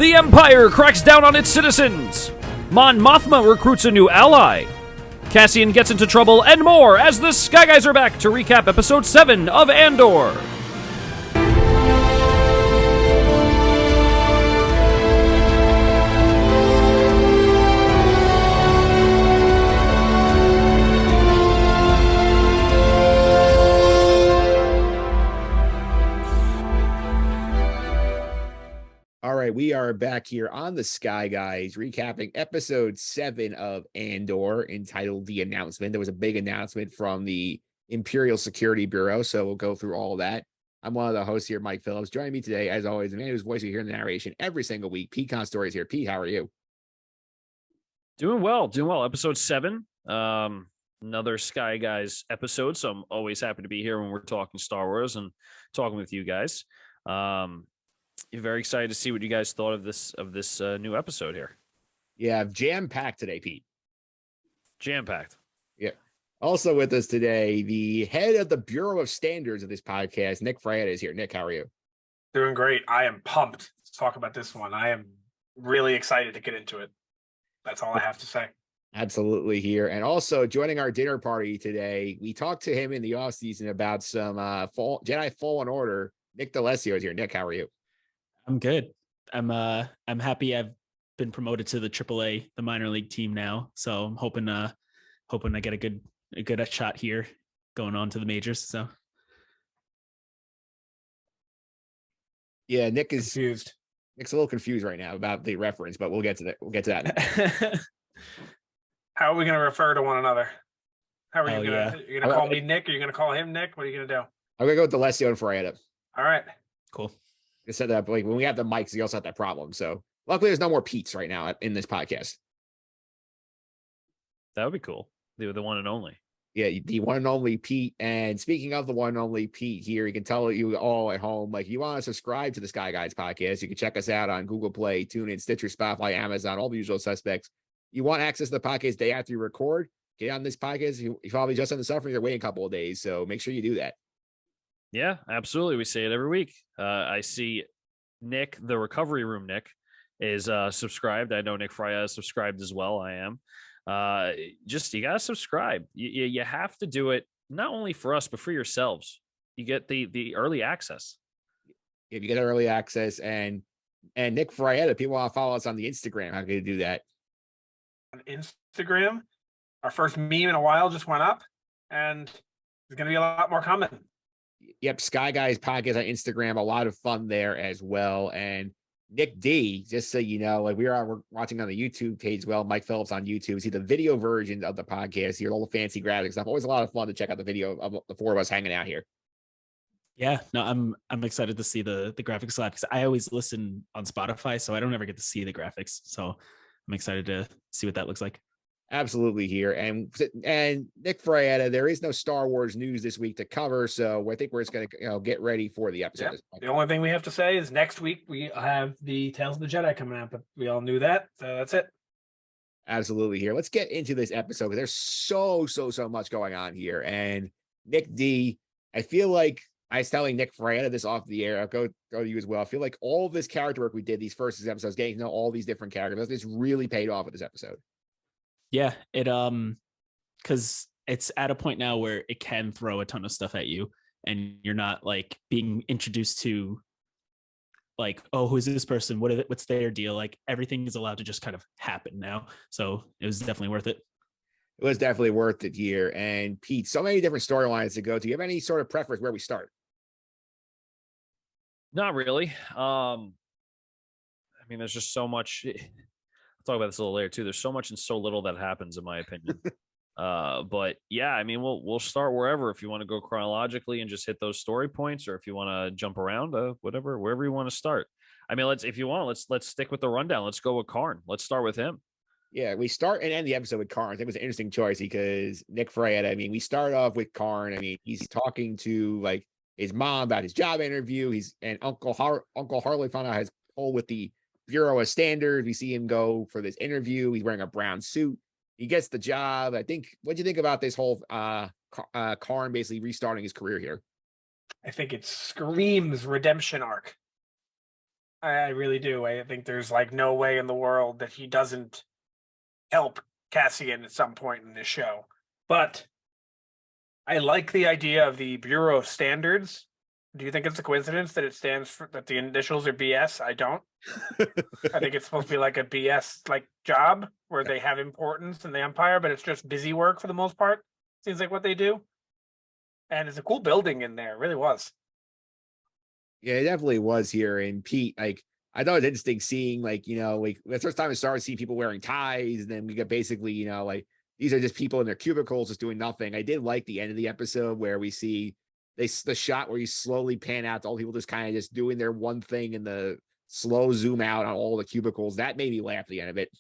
The Empire cracks down on its citizens. Mon Mothma recruits a new ally. Cassian gets into trouble and more as the Sky Guys are back to recap episode 7 of Andor. All right, we are back here on the Sky Guys, recapping episode 7 of Andor, entitled The Announcement. There was a big announcement from the Imperial Security Bureau, so we'll go through all of that. I'm one of the hosts here, Mike Phillips. Joining me today, as always, the man whose voice you hear in the narration every single week, Pete Consadori is here. Pete, how are you? Doing well. Episode 7. Another Sky Guys episode, so I'm always happy to be here when we're talking Star Wars and talking with you guys. Very excited to see what you guys thought of this new episode here. Yeah, jam-packed today, Pete. Jam-packed. Yeah. Also with us today, the head of the Bureau of Standards of this podcast, Nick Fraietta, is here. Nick, how are you? Doing great. I am pumped to talk about this one. I am really excited to get into it. That's all I have to say. Absolutely here. And also joining our dinner party today, we talked to him in the offseason about some Jedi Fallen Order. Nick D'Alessio is here. Nick, how are you? I'm good. I'm happy I've been promoted to the AAA, the minor league team now. So I'm hoping I get a good shot here going on to the majors. So yeah, Nick is confused. Nick's a little confused right now about the reference, but we'll get to that. We'll get to that. How are we going to refer to one another? How are you yeah. You're going to call me Nick? Or you're going to call him Nick? What are you going to do? I'm gonna go with D'Alessio and Fraietta. All right. Cool. I said that, like when we have the mics, we also have that problem. So luckily, there's no more Pete's right now in this podcast. That would be cool. They were the one and only. Yeah, the one and only Pete. And speaking of the one and only Pete here, you can tell you all at home, like, you want to subscribe to the Sky Guides podcast, you can check us out on Google Play, TuneIn, Stitcher, Spotify, Amazon, all the usual suspects. You want access to the podcast day after you record, get on this podcast. You probably just on the suffering, you're waiting a couple of days. So make sure you do that. Yeah, absolutely. We say it every week. I see Nick, the recovery room Nick, is subscribed. I know Nick Fraietta is subscribed as well. I am. You gotta subscribe. You have to do it not only for us but for yourselves. You get the early access. If you get early access and Nick Fraietta, people want to follow us on the Instagram. How can you do that? On Instagram, our first meme in a while just went up, and there's going to be a lot more coming. Yep, Sky Guys podcast on Instagram, a lot of fun there as well. And Nick D, just so you know, like we're watching on the YouTube page as well. Mike Phillips on YouTube. See the video version of the podcast here, all the fancy graphics stuff. Always a lot of fun to check out the video of the four of us hanging out here. Yeah, no, I'm excited to see the graphics live because I always listen on Spotify, so I don't ever get to see the graphics. So I'm excited to see what that looks like. Absolutely here. And Nick Fraietta, there is no Star Wars news this week to cover, so I think we're just going to get ready for the episode. Yep. The only thing we have to say is next week we have the Tales of the Jedi coming out, but we all knew that, so that's it. Absolutely here. Let's get into this episode because there's so much going on here. And Nick D, I feel like I was telling Nick Fraietta this off the air. I'll go to you as well. I feel like all of this character work we did these first 6 episodes, getting to know all these different characters, this really paid off with this episode. Yeah, it because it's at a point now where it can throw a ton of stuff at you, and you're not like being introduced to like, oh, who is this person? What's their deal? Like everything is allowed to just kind of happen now. So it was definitely worth it. It was definitely worth it here. And Pete, so many different storylines to go to. Do you have any sort of preference where we start? Not really. I mean, there's just so much. I'll talk about this a little later too. There's so much and so little that happens, in my opinion. But yeah, I mean, we'll start wherever. If you want to go chronologically and just hit those story points, or if you want to jump around, wherever you want to start. I mean, let's stick with the rundown. Let's go with Karn. Let's start with him. Yeah, we start and end the episode with Karn. I think it was an interesting choice because Nick Fraietta, I mean, we start off with Karn. I mean, he's talking to like his mom about his job interview. Uncle Harley found out his pull with the Bureau of Standards. We see him go for this interview. He's wearing a brown suit. He gets the job. I think, what do you think about this whole Karn basically restarting his career here? I think it screams redemption arc. I really do. I think there's like no way in the world that he doesn't help Cassian at some point in this show. But I like the idea of the Bureau of Standards. Do you think it's a coincidence that it stands for that the initials are BS? I don't. I think it's supposed to be like a BS like job where they have importance in the Empire, but it's just busy work for the most part. Seems like what they do. And it's a cool building in there. It really was. Yeah, it definitely was here. And Pete, like, I thought it was interesting seeing, like, like the first time I started seeing people wearing ties, and then we got basically, like, these are just people in their cubicles just doing nothing. I did like the end of the episode where we see the shot where you slowly pan out to all people just kind of just doing their one thing and the slow zoom out on all the cubicles. That made me laugh at the end of it.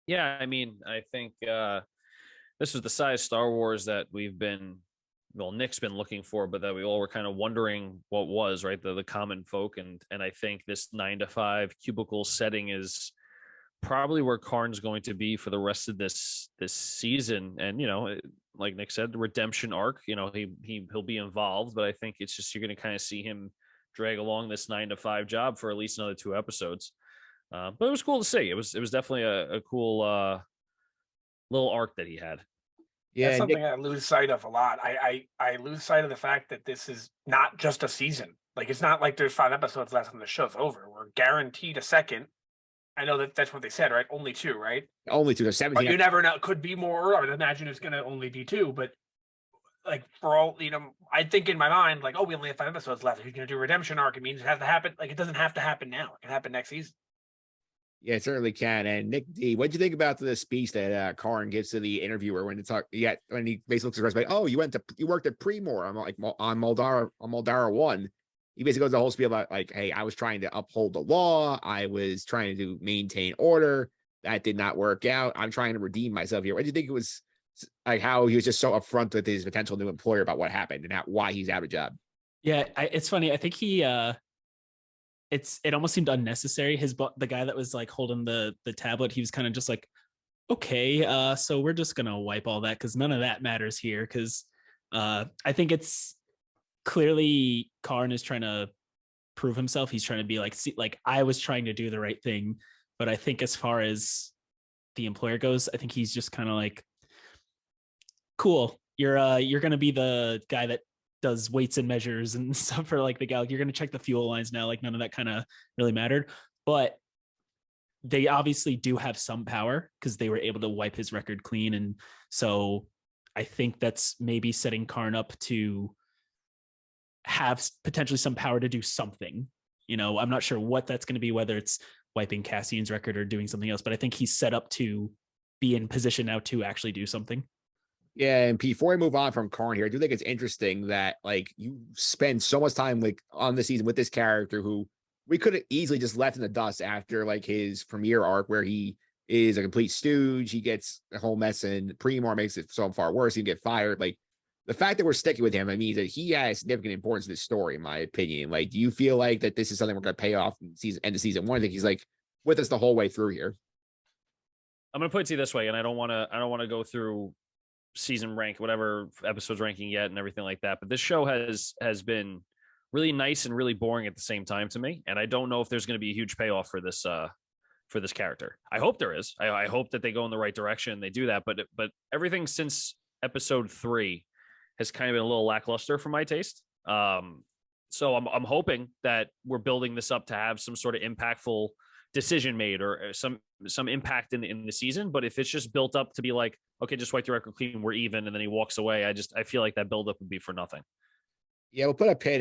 Yeah, I mean, I think this is the size Star Wars that Nick's been looking for, but that we all were kind of wondering what was, right? The common folk. And I think this 9 to 5 cubicle setting is probably where Karn's going to be for the rest of this season. And, like Nick said, the redemption arc, he'll be involved, but I think it's just, you're going to kind of see him drag along this 9 to 5 job for at least another 2 episodes. But it was cool to see. It was definitely a cool little arc that he had. Yeah, that's something I lose sight of a lot. I lose sight of the fact that this is not just a season. Like, it's not like there's 5 episodes left and the show's over. We're guaranteed a second. I know that's what they said, right? Only 2, right? Only 2. There's 17. But you never know. It could be more. I would imagine it's going to only be 2. But like, for all, I think in my mind, like, oh, we only have 5 episodes left. If you're going to do a redemption arc, it means it has to happen. Like, it doesn't have to happen now. It can happen next season. Yeah, it certainly can. And Nick D, what'd you think about the speech that Karn gives to the interviewer when when he basically looks at the resume? Oh, you worked at Primor. I'm like, on Muldara 1. He basically goes the whole spiel about, like, hey, I was trying to uphold the law. I was trying to maintain order. That did not work out. I'm trying to redeem myself here. What do you think it was, like, how he was just so upfront with his potential new employer about what happened and why he's out of job? Yeah, it's funny. I think he it almost seemed unnecessary. The guy that was like holding the tablet, he was kind of just like, okay, so we're just gonna wipe all that because none of that matters here. Because I think it's clearly Karn is trying to prove himself. He's trying to be like, see, like, I was trying to do the right thing. But I think as far as the employer goes, I think he's just kind of like, cool, you're gonna be the guy that does weights and measures and stuff for like the galaxy. You're gonna check the fuel lines now. Like, none of that kind of really mattered. But they obviously do have some power because they were able to wipe his record clean. And so I think that's maybe setting Karn up to have potentially some power to do something. I'm not sure what that's going to be, whether it's wiping Cassian's record or doing something else, but I think he's set up to be in position now to actually do something. Yeah, and before we move on from Karn here, I do think it's interesting that, like, you spend so much time, like, on the season with this character who we could have easily just left in the dust after, like, his premiere arc where he is a complete stooge. He gets a whole mess and Primor makes it so far worse. He can get fired. Like, the fact that we're sticking with him, I mean, that he has significant importance in this story, in my opinion. Like, do you feel like that this is something we're going to pay off in end of season 1? I think he's, like, with us the whole way through here. I'm going to put it to you this way, and I don't want to go through season rank, whatever episodes ranking yet and everything like that. But this show has been really nice and really boring at the same time to me. And I don't know if there's going to be a huge payoff for this character. I hope there is. I hope that they go in the right direction and they do that. But everything since episode 3 has kind of been a little lackluster for my taste. So I'm hoping that we're building this up to have some sort of impactful decision made or some impact in the season. But if it's just built up to be like, okay, just wipe the record clean, we're even, and then he walks away, I feel like that buildup would be for nothing. Yeah, we'll put a pin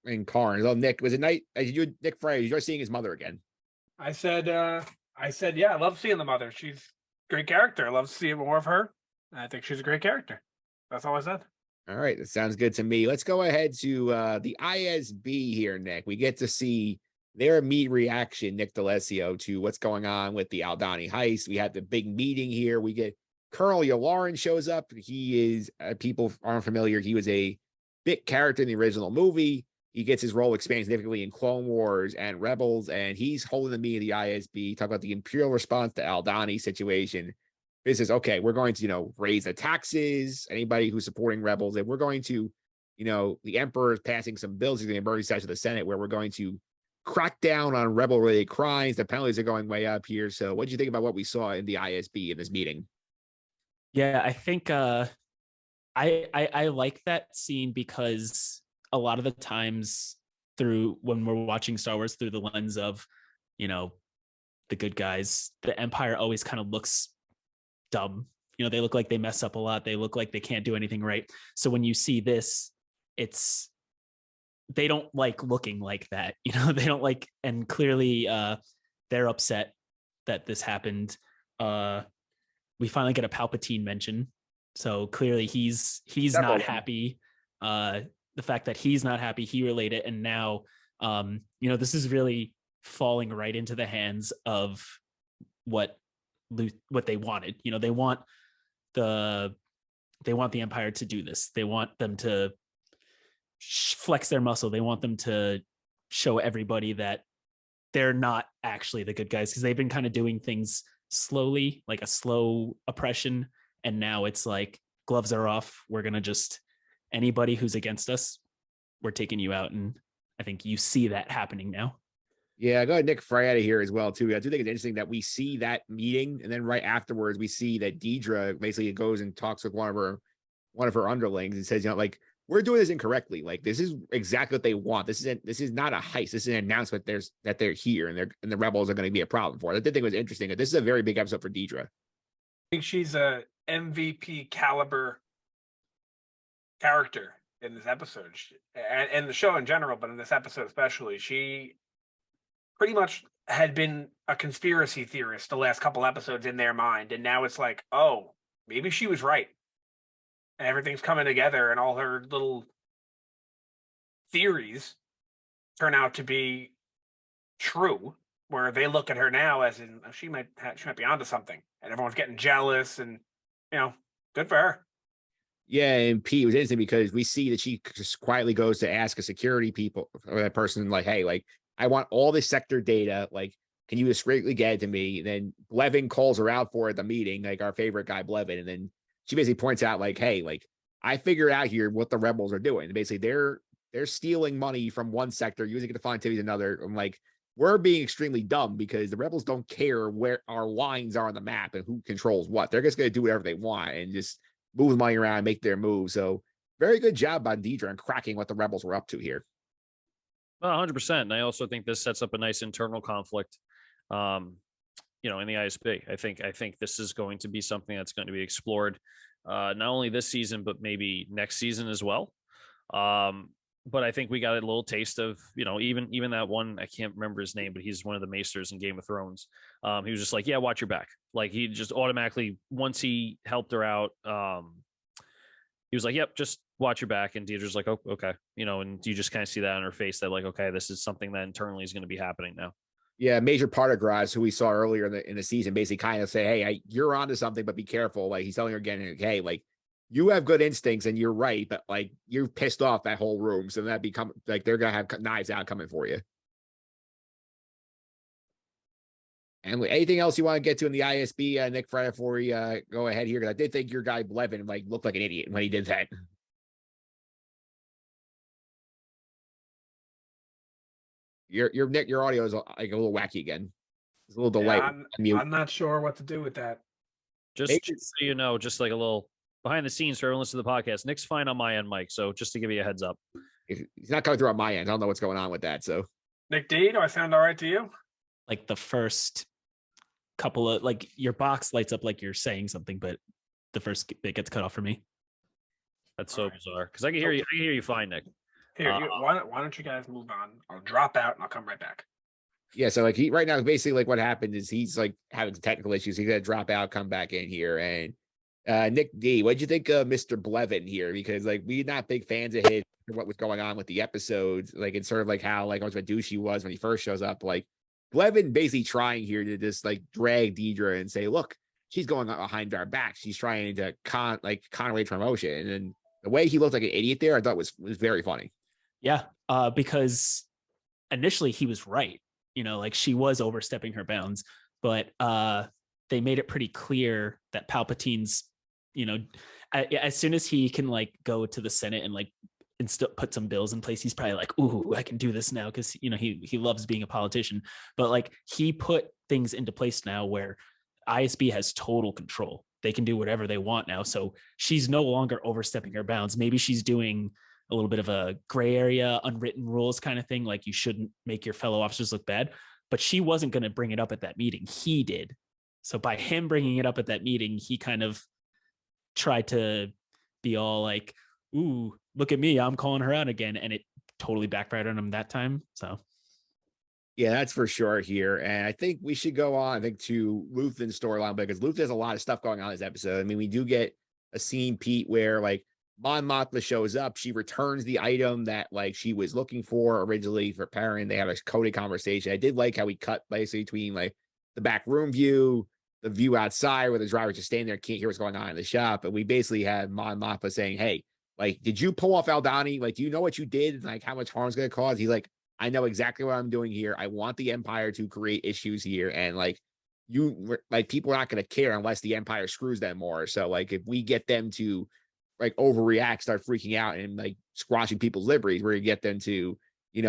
in Karn. Oh, Nick, was it night? Nick Fraietta, you seeing his mother again? I said, yeah, I love seeing the mother. She's a great character. I love seeing more of her. I think she's a great character. That's all I said. All right, that sounds good to me. Let's go ahead to the ISB here, Nick. We get to see their immediate reaction, Nick D'Alessio, to what's going on with the Aldhani heist. We had the big meeting here. We get Colonel Yularen shows up. He is, people aren't familiar, he was a big character in the original movie. He gets his role expanded significantly in Clone Wars and Rebels, and he's holding the meeting of the ISB, talk about the Imperial response to Aldhani situation. This is, okay, we're going to, raise the taxes, anybody who's supporting Rebels, and we're going to, the Emperor is passing some bills in the emergency session of the Senate where we're going to crack down on rebel-related crimes. The penalties are going way up here. So what do you think about what we saw in the ISB in this meeting? Yeah, I think I like that scene because a lot of the times through when we're watching Star Wars through the lens of, the good guys, the Empire always kind of looks dumb. They look like they mess up a lot. They look like they can't do anything right. So when you see this, they don't like looking like that. They don't like, and clearly they're upset that this happened. We finally get a Palpatine mention. So clearly he's not happy. The fact that he's not happy, he relayed it. And now, this is really falling right into the hands of what they wanted. They want the Empire to do this. They want them to flex their muscle. They want them to show everybody that they're not actually the good guys, because they've been kind of doing things slowly, like a slow oppression. And now it's like gloves are off. We're going to just, anybody who's against us, we're taking you out. And I think you see that happening now. Yeah, I got Nick Fraietta here as well, too. I do think it's interesting that we see that meeting, and then right afterwards, we see that Deidre basically goes and talks with one of her underlings and says, like, we're doing this incorrectly. Like, this is exactly what they want. This is not a heist. This is an announcement that they're here and the rebels are going to be a problem for it. I did think it was interesting that this is a very big episode for Deidre. I think she's a MVP caliber character in this episode, and the show in general, but in this episode especially. She pretty much had been a conspiracy theorist the last couple episodes in their mind, and now it's like, oh, maybe she was right. And everything's coming together, and all her little theories turn out to be true, where they look at her now as in, oh, she might be onto something, and everyone's getting jealous, and good for her. Yeah, and Pete, it was interesting because we see that she just quietly goes to ask a security people or that person, like, hey, like, I want all this sector data. Like, can you discreetly get it to me? And then Blevin calls her out for it at the meeting, like our favorite guy, Blevin. And then she basically points out, like, hey, like, I figured out here what the rebels are doing. And basically, they're stealing money from one sector, using it to fund activities in another. I'm like, we're being extremely dumb because the rebels don't care where our lines are on the map and who controls what. They're just going to do whatever they want and just move money around, make their moves. So very good job by Deidre and cracking what the rebels were up to here. Well, 100%. And I also think this sets up a nice internal conflict, in the ISB. I think this is going to be something that's going to be explored, not only this season, but maybe next season as well. But I think we got a little taste of, even that one, I can't remember his name, but he's one of the maesters in Game of Thrones. He was just like, yeah, watch your back. Like, he just automatically, once he helped her out, he was like, yep, just watch your back. And Deidre's like, oh, okay. And you just kind of see that on her face that, like, okay, this is something that internally is going to be happening now. Yeah, Major Partagrass, who we saw earlier in the season, basically kind of say, hey, you're onto something, but be careful. Like, he's telling her again, hey, like, you have good instincts and you're right, but like, you're pissed off that whole room. So that become like, they're going to have knives out coming for you. And anything else you want to get to in the ISB, Nick Fraietta, before we go ahead here? Because I did think your guy Blevin like looked like an idiot when he did that. Your Nick, your audio is like a little wacky again. It's a little delay. Yeah, I'm not sure what to do with that. Just so you know, just like a little behind the scenes for everyone listening to the podcast. Nick's fine on my end, Mike. So just to give you a heads up, he's not coming through on my end. I don't know what's going on with that. So, Nick D, do I sound all right to you? Like the first couple of, like, your box lights up like you're saying something, but the first bit gets cut off for me. That's so bizarre because I can hear you. I can hear you fine, Nick. Here, why don't you guys move on? I'll drop out and I'll come right back. Yeah, so like he right now, basically like what happened is he's like having some technical issues. He's gonna drop out, come back in here. And Nick D, what'd you think of Mr. Blevin here? Because like we're not big fans of his, what was going on with the episodes. Like it's sort of like how like how much of a douche he was when he first shows up. Like Blevin basically trying here to just like drag Deidre and say, look, she's going behind our back. She's trying to con away promotion. And the way he looked like an idiot there, I thought was very funny. Yeah, because initially he was right. Like she was overstepping her bounds, but they made it pretty clear that Palpatine's, as soon as he can like go to the Senate and like put some bills in place. He's probably like, ooh, I can do this now because he loves being a politician. But like he put things into place now where ISB has total control. They can do whatever they want now. So she's no longer overstepping her bounds. Maybe she's doing a little bit of a gray area, unwritten rules kind of thing. Like you shouldn't make your fellow officers look bad, but she wasn't going to bring it up at that meeting. He did. So by him bringing it up at that meeting, he kind of tried to be all like, ooh, look at me, I'm calling her out again. And it totally backfired on him that time. So yeah, that's for sure here. And I think we should go on, I think, to Luthen's storyline, because Luthen has a lot of stuff going on in this episode. I mean, we do get a scene, Pete, where like Mon Mothma shows up. She returns the item that like she was looking for originally for Perrin. They have a coded conversation. I did like how we cut basically between like the back room view, the view outside where the driver just standing there, can't hear what's going on in the shop. And we basically had Mon Mothma saying, hey, like, did you pull off Aldhani? Like, do you know what you did? And like how much harm it's going to cause? He's like, I know exactly what I'm doing here. I want the Empire to create issues here. And like, people are not going to care unless the Empire screws them more. So like, if we get them to like overreact, start freaking out and like squashing people's liberties, we're going to get them to,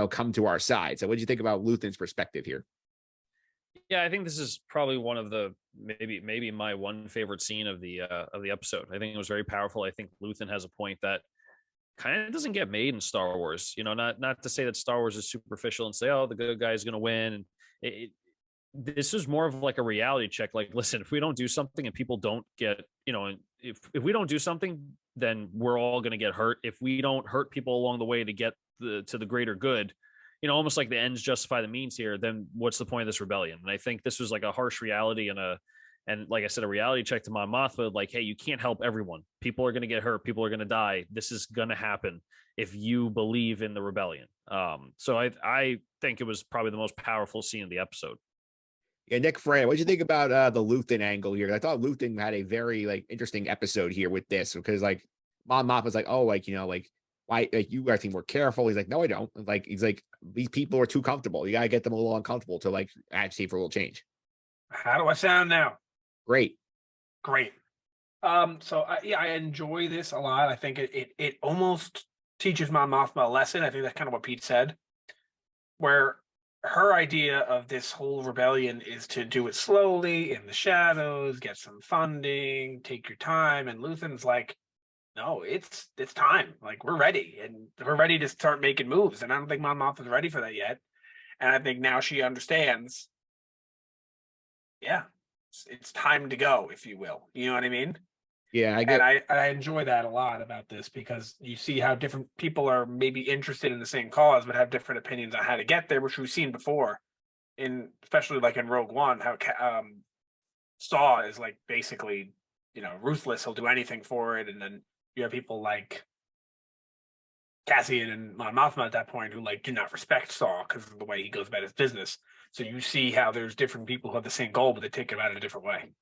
come to our side. So what do you think about Luthen's perspective here? Yeah, I think this is probably one of the maybe my one favorite scene of the episode. I think it was very powerful. I think Luthen has a point that kind of doesn't get made in Star Wars. Not to say that Star Wars is superficial and say, oh, the good guy is going to win. And this is more of like a reality check. Like, listen, if we don't do something and people don't get, if we don't do something, then we're all going to get hurt. If we don't hurt people along the way to get to the greater good, almost like the ends justify the means here, then what's the point of this rebellion? And I think this was like a harsh reality and like I said, a reality check to Mon Mothma, like, hey, you can't help everyone. People are going to get hurt. People are going to die. This is going to happen if you believe in the rebellion. So I think it was probably the most powerful scene of the episode. Yeah, Nick Fraietta, what did you think about the Luthen angle here? I thought Luthen had a very like interesting episode here with this, because like Mon Mothma's like, oh, like, why, like, you gotta be more careful. He's like, no, I don't. Like, he's like, these people are too comfortable. You gotta get them a little uncomfortable to like agitate for a little change. How do I sound now? Great. So I enjoy this a lot. I think it almost teaches Mon Mothma a lesson. I think that's kind of what Pete said, where her idea of this whole rebellion is to do it slowly in the shadows, get some funding, take your time. And Luthen's like, no, it's time. Like, we're ready, and we're ready to start making moves. And I don't think Mon Mothma's ready for that yet. And I think now she understands. Yeah, it's time to go, if you will. You know what I mean? Yeah, I enjoy that a lot about this, because you see how different people are maybe interested in the same cause, but have different opinions on how to get there, which we've seen before, especially like in Rogue One, how Saw is like basically, ruthless. He'll do anything for it, and then you have people like Cassian and Mon Mothma at that point who like do not respect Saw because of the way he goes about his business. So you see how there's different people who have the same goal, but they take it about it a different way.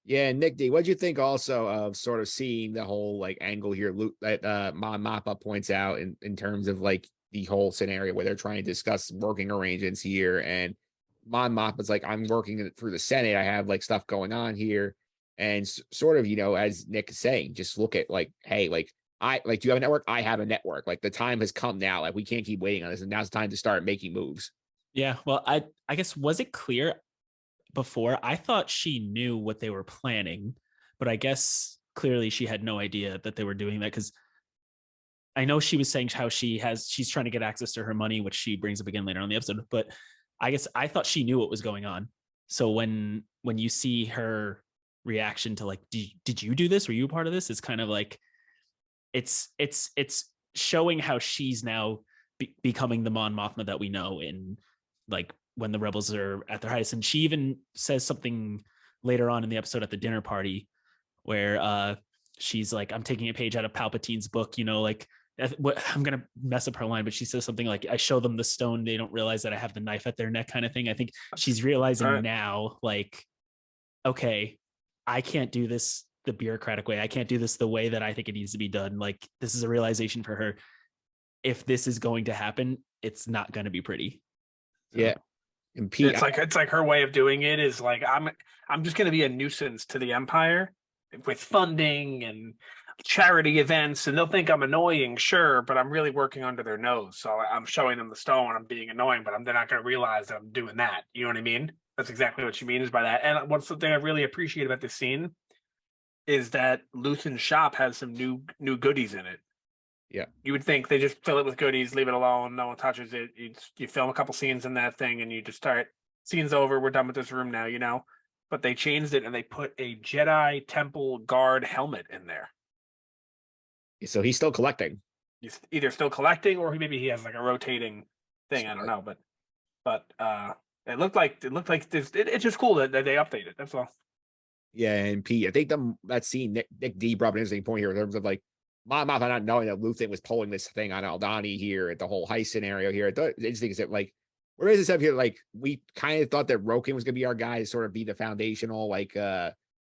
Yeah, Nick D, what do you think also of sort of seeing the whole like angle here that Mon Mothma points out in terms of like the whole scenario where they're trying to discuss working arrangements here, and Mon Mothma's like, I'm working through the Senate, I have like stuff going on here, and sort of, as Nick is saying, just look at like, hey, like, do you have a network? I have a network. Like, the time has come now. Like, we can't keep waiting on this, and now's the time to start making moves. Yeah, well, I guess, was it clear before? I thought she knew what they were planning, but I guess clearly she had no idea that they were doing that, because I know she was saying how she's trying to get access to her money, which she brings up again later on in the episode, but I guess I thought she knew what was going on. So when you see her reaction to like, did you do this? Were you a part of this? It's kind of like, it's showing how she's now becoming the Mon Mothma that we know in like when the rebels are at their highest. And she even says something later on in the episode at the dinner party where she's like, I'm taking a page out of Palpatine's book, like, I'm going to mess up her line, but she says something like, I show them the stone, they don't realize that I have the knife at their neck, kind of thing. I think she's realizing now, like, okay, I can't do this the bureaucratic way. I can't do this the way that I think it needs to be done. Like, this is a realization for her. If this is going to happen, it's not going to be pretty. So. Yeah. And Pete, it's like her way of doing it is like, I'm just going to be a nuisance to the Empire with funding, and charity events, and they'll think I'm annoying, sure, but I'm really working under their nose. So I'm showing them the stone. I'm being annoying, but they're not going to realize that I'm doing that. You know what I mean? That's exactly what she means by that. And what's the thing I really appreciate about this scene is that Luthen's shop has some new goodies in it. Yeah. You would think they just fill it with goodies, leave it alone, no one touches it. You film a couple scenes in that thing, and you just start. Scene's over. We're done with this room now, you know. But they changed it, and they put a Jedi Temple guard helmet in there. So he's still collecting. He's either still collecting, or maybe he has like a rotating thing. I don't know, but it looked like this. It's just cool that they updated. That's all. Yeah, and Pete, I think that scene Nick D brought up an interesting point here in terms of like Mon Mothma not knowing that Luthen was pulling this thing on Aldhani here at the whole heist scenario here. It's interesting is that like where is this up here? Like we kind of thought that Roken was gonna be our guy to sort of be the foundational like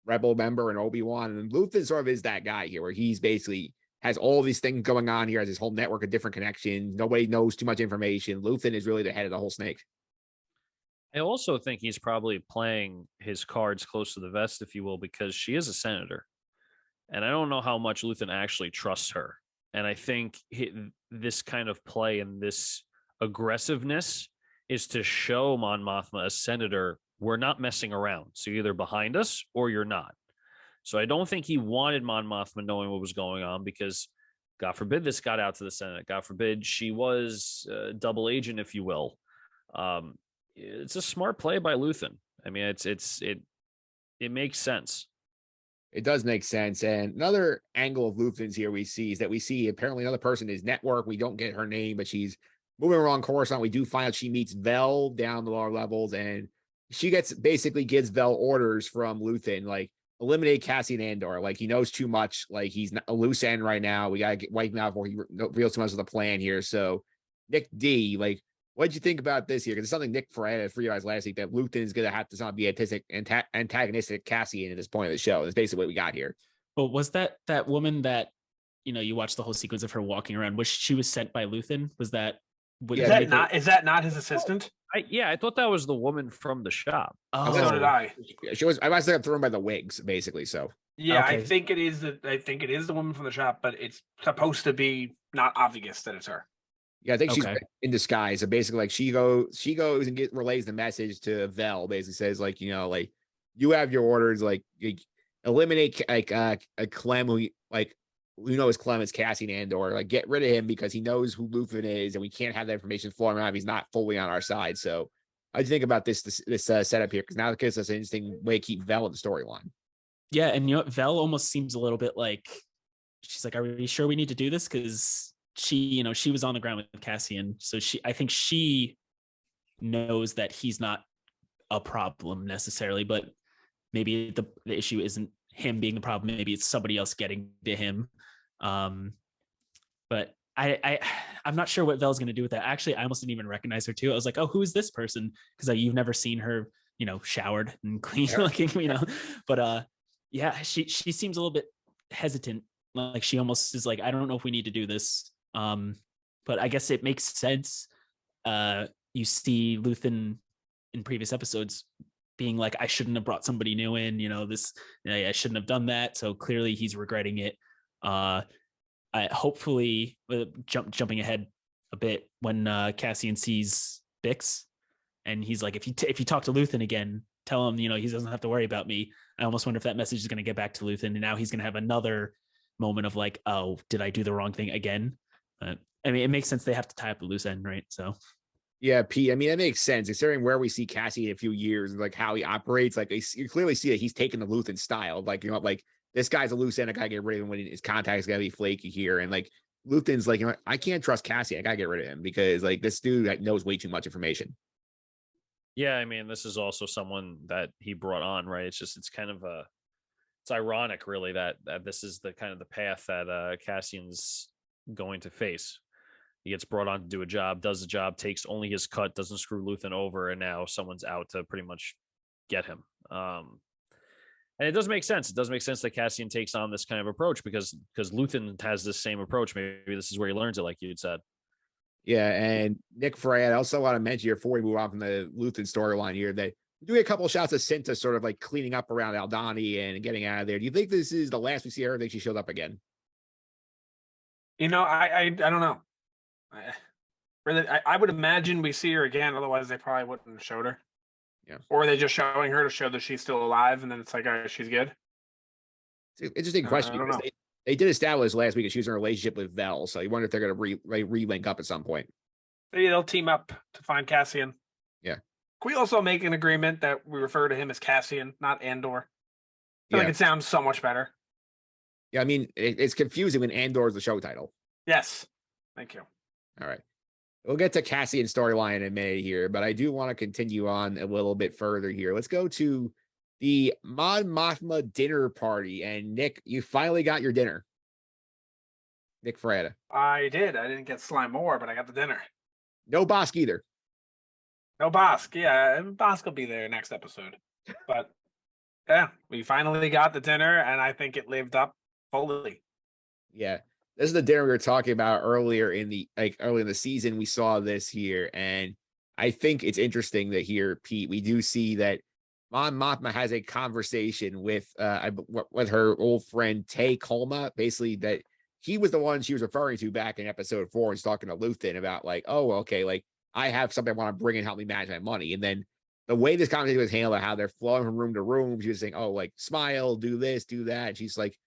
rebel member and Obi-Wan, and Luthen sort of is that guy here where he's basically has all these things going on here, has his whole network of different connections. Nobody knows too much information. Luthen is really the head of the whole snake. I also think he's probably playing his cards close to the vest, if you will, because she is a senator. And I don't know how much Luthen actually trusts her. And I think this kind of play and this aggressiveness is to show Mon Mothma, a senator, we're not messing around. So you're either behind us or you're not. So I don't think he wanted Mon Mothma knowing what was going on because, God forbid, this got out to the Senate. God forbid she was a double agent, if you will. It's a smart play by Luthen. I mean, it makes sense. It does make sense. And another angle of Luthen's here we see is that we see apparently another person in his network. We don't get her name, but she's moving along Coruscant. We do find out she meets Vel down the lower levels, and she basically gives Vel orders from Luthen, like, eliminate Cassian Andor. Like, he knows too much. Like, he's a loose end right now. We got to wipe him out before he reveals too much of the plan here. So, Nick D, like, what did you think about this here? Because it's something Nick Fraietta realized last week that Luthen is going to have to not be antagonistic Cassian at this point of the show. That's basically what we got here. Well, was that woman that, you watched the whole sequence of her walking around, she was sent by Luthen? Was that? Is that not his assistant? I thought that was the woman from the shop. Oh, so did I. She was. I must have thrown by the wigs, basically. So yeah, okay. I think it is the woman from the shop, but it's supposed to be not obvious that it's her. Yeah, I think she's in disguise. So basically, like she goes and relays the message to Vel. Basically says like, like you have your orders, like eliminate like a Clem who is Clem is Cassian Andor. Like get rid of him because he knows who Luthen is, and we can't have that information flowing around if he's not fully on our side. So I think about this setup here because now it gives us an interesting way to keep Vel in the storyline. Yeah, and Vel almost seems a little bit like she's like, "Are we sure we need to do this?" Because she was on the ground with Cassian, so I think she knows that he's not a problem necessarily, but maybe the issue isn't him being the problem. Maybe it's somebody else getting to him. But I'm not sure what Vel's going to do with that. Actually, I almost didn't even recognize her too. I was like, oh, who is this person? Because you've never seen her, showered and clean looking, But yeah, she seems a little bit hesitant. Like she almost is like, I don't know if we need to do this. But I guess it makes sense. You see Luthen in previous episodes being like, I shouldn't have brought somebody new in, I shouldn't have done that. So clearly he's regretting it. Hopefully jumping ahead a bit when Cassian sees Bix and he's like, if you talk to Luthen again, tell him, he doesn't have to worry about me. I almost wonder if that message is going to get back to Luthen, and now he's going to have another moment of like, oh, did I do the wrong thing again? I mean, it makes sense. They have to tie up the loose end, right? So yeah, P. I mean, that makes sense considering where we see Cassian in a few years and like how he operates. Like you clearly see that he's taking the Luthen style. Like, like this guy's a loose end. I gotta get rid of him when his contact's gotta be flaky here. And like Luthen's like, I can't trust Cassian. I gotta get rid of him because like this dude knows way too much information. Yeah, I mean, this is also someone that he brought on, right? It's kind of it's ironic, really, that this is the kind of the path that Cassian's going to face. He gets brought on to do a job, does the job, takes only his cut, doesn't screw Luthen over, and now someone's out to pretty much get him. And it does make sense. It does make sense that Cassian takes on this kind of approach because Luthen has this same approach. Maybe this is where he learns it, like you'd said. Yeah, and Nick Fraietta, I also want to mention here before we move on from the Luthen storyline here that we do get a couple of shots of Cinta sort of like cleaning up around Aldhani and getting out of there. Do you think this is the last we see her? I think she showed up again. I don't know. I would imagine we see her again. Otherwise, they probably wouldn't have showed her. Yeah. Or are they just showing her to show that she's still alive, and then it's like, all right, she's good. It's an interesting question I don't because know. they did establish last week that she was in a relationship with Vel. So you wonder if they're going to re-link up at some point. Maybe they'll team up to find Cassian. Yeah. Can we also make an agreement that we refer to him as Cassian, not Andor? I feel like it sounds so much better. Yeah, I mean, it's confusing when Andor is the show title. Yes. Thank you. All right. We'll get to Cassian storyline in a minute here, but I do want to continue on a little bit further here. Let's go to the Mon Mothma dinner party. And Nick, you finally got your dinner. Nick Fraietta. I did. I didn't get Slime Moore, but I got the dinner. No Bosk either. No Bosk. Yeah, Bosk will be there next episode. But yeah, we finally got the dinner, and I think it lived up fully. Yeah. This is the dinner we were talking about earlier in the season. We saw this here, and I think it's interesting that here, Pete, we do see that Mon Mothma has a conversation with her old friend Tay Kolma, basically that he was the one she was referring to back in episode 4. He's talking to Luthen about like, oh, okay, like I have something I want to bring and help me manage my money. And then the way this conversation was handled, how they're flowing from room to room, she was saying, oh, like smile, do this, do that. And she's like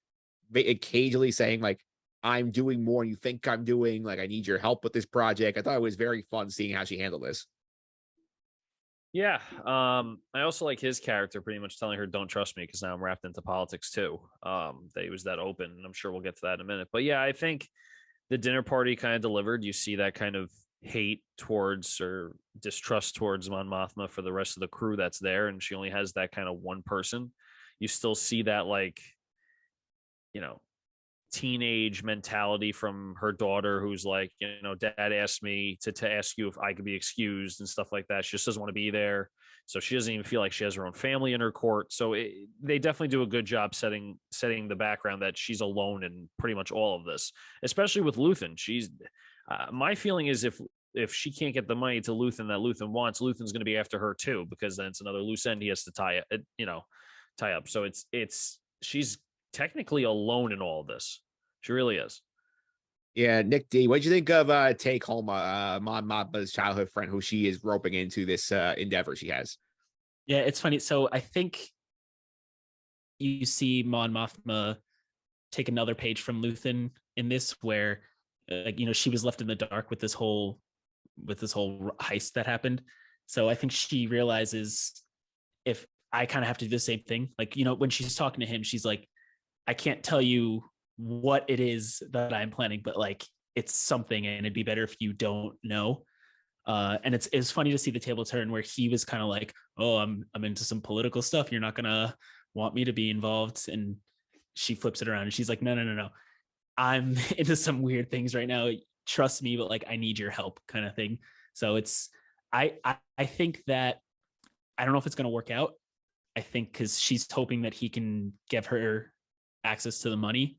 occasionally saying like, I'm doing more than you think I'm doing. Like, I need your help with this project. I thought it was very fun seeing how she handled this. Yeah. I also like his character pretty much telling her, don't trust me, because now I'm wrapped into politics too. That he was that open, and I'm sure we'll get to that in a minute. But yeah, I think the dinner party kind of delivered. You see that kind of hate towards or distrust towards Mon Mothma for the rest of the crew that's there, and she only has that kind of one person. You still see that, like, teenage mentality from her daughter, who's like, dad asked me to ask you if I could be excused and stuff like that. She just doesn't want to be there, so she doesn't even feel like she has her own family in her court. So they definitely do a good job setting the background that she's alone in pretty much all of this, especially with Luthen. She's my feeling is if she can't get the money to Luthen that Luthen wants, Luthen's going to be after her too, because then it's another loose end he has to tie up. So it's she's technically alone in all of this. She really is. Yeah, Nick D, what do you think of Tay Kolma, Mon Mothma's childhood friend, who she is roping into this endeavor she has? Yeah, it's funny. So I think you see Mon Mothma take another page from Luthen in this, where she was left in the dark with this whole heist that happened. So I think she realizes, if I kind of have to do the same thing, like, when she's talking to him, she's like, I can't tell you what it is that I'm planning, but like, it's something, and it'd be better if you don't know. And it's funny to see the table turn, where he was kind of like, oh, I'm into some political stuff, you're not gonna want me to be involved. And she flips it around and she's like, no, I'm into some weird things right now, trust me, but like, I need your help, kind of thing. So it's I think that, I don't know if it's going to work out. I think because she's hoping that he can give her access to the money,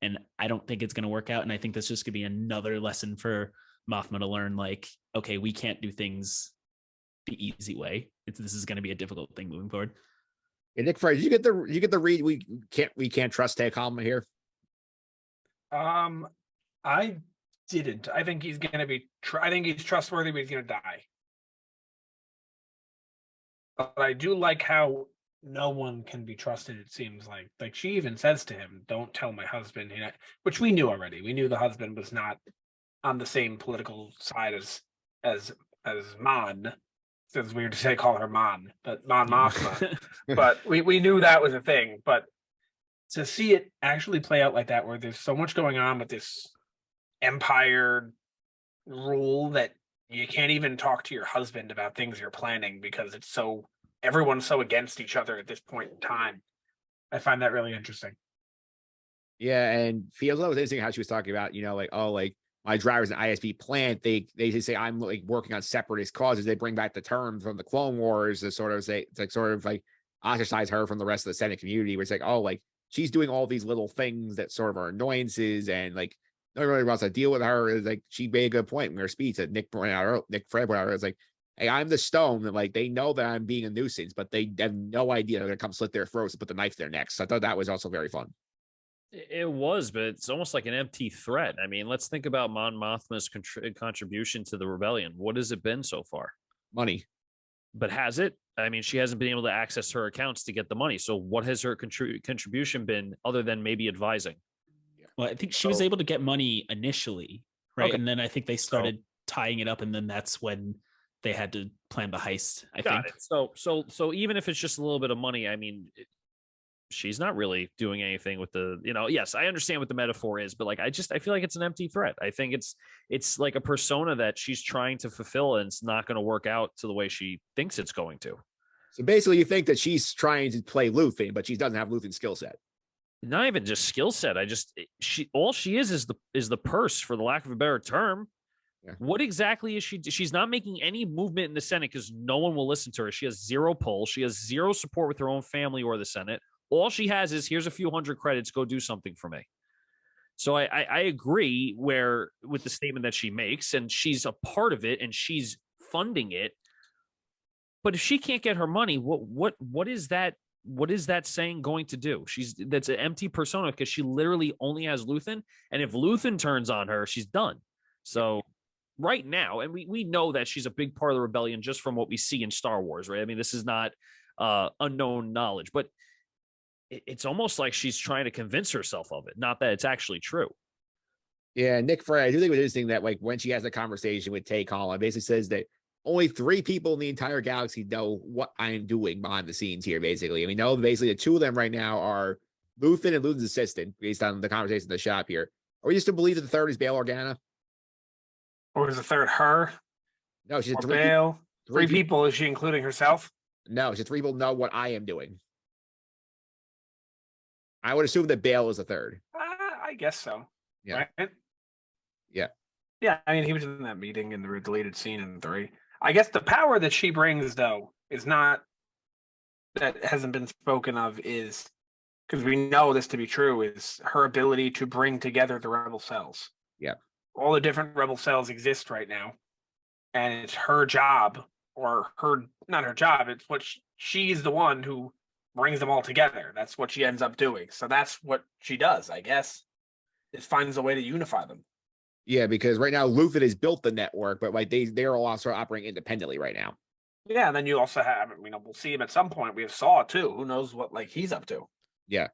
and I don't think it's going to work out. And I think that's just going to be another lesson for Mothma to learn, like, okay, we can't do things the easy way. This is going to be a difficult thing moving forward. Yeah, Nick Frey, you get the read. We can't trust Tay Kolma here. I didn't. I think he's going to be. I think he's trustworthy, but he's going to die. But I do like how no one can be trusted. It seems like she even says to him, "Don't tell my husband," which we knew already. We knew the husband was not on the same political side as Mon. It's weird to say call her Mon, but Mon Mothma. But we knew that was a thing. But to see it actually play out like that, where there's so much going on with this empire rule that you can't even talk to your husband about things you're planning because everyone's so against each other at this point in time. I find that really interesting. Yeah, and feels that was interesting how she was talking about, my driver's an ISP plant. They just say I'm like working on separatist causes. They bring back the term from the Clone Wars to sort of say, it's like ostracize her from the rest of the Senate community, where it's like, she's doing all these little things that sort of are annoyances, and like nobody really wants to deal with her. Is like, she made a good point in her speech that Nick Fraietta pointed out. It's like, hey, I'm the stone that like they know that I'm being a nuisance, but they have no idea they're gonna come slit their throats and put the knife to their necks. So I thought that was also very fun. It was, but it's almost like an empty threat. I mean, let's think about Mon Mothma's contribution to the rebellion. What has it been so far? Money. But has it? I mean, she hasn't been able to access her accounts to get the money. So, what has her contribution been other than maybe advising? Well, I think she was able to get money initially, right? Okay. And then I think they started tying it up, and then that's when they had to plan the heist. I think. So even if it's just a little bit of money, I mean, she's not really doing anything with the, yes, I understand what the metaphor is, but like, I feel like it's an empty threat. I think it's like a persona that she's trying to fulfill, and it's not going to work out to the way she thinks it's going to. So basically you think that she's trying to play Luthen, but she doesn't have Luthen's skill set. Not even just skill set. All she is the purse, for the lack of a better term. Yeah. What exactly is she? She's not making any movement in the Senate because no one will listen to her. She has zero pull. She has zero support with her own family or the Senate. All she has is, here's a few hundred credits, go do something for me. So I agree with the statement that she makes, and she's a part of it, and she's funding it. But if she can't get her money, what is that? What is that saying going to do? That's an empty persona, because she literally only has Luthen, and if Luthen turns on her, she's done. So right now, and we know that she's a big part of the rebellion just from what we see in Star Wars, right? I mean, this is not unknown knowledge, but it's almost like she's trying to convince herself of it, not that it's actually true. Yeah, Nick Fraietta, I do think it was interesting that, like, when she has a conversation with Tay Colin, basically says that only 3 people in the entire galaxy know what I am doing behind the scenes here, basically. And we know basically the 2 of them right now are Luthen and Luthen's assistant, based on the conversation in the shop here. Are we just to believe that the third is Bail Organa? Or is the third her? No, she's Or 3 Bail? people. 3 people. Is she including herself? No, she's 3 people know what I am doing. I would assume that Bail is the third. I guess so. Yeah. Right? Yeah. Yeah, I mean, he was in that meeting in the deleted scene in 3. I guess the power that she brings, though, is not, that hasn't been spoken of, is, because we know this to be true, is her ability to bring together the rebel cells. Yeah. All the different rebel cells exist right now, and it's her job, or not her job, it's what she's the one who brings them all together. That's what she ends up doing. So that's what she does, I guess, is finds a way to unify them. Yeah, because right now Luthen has built the network, but like they're all also operating independently right now. Yeah, and then you also have, we'll see him at some point. We have Saw too. Who knows what he's up to? Yeah.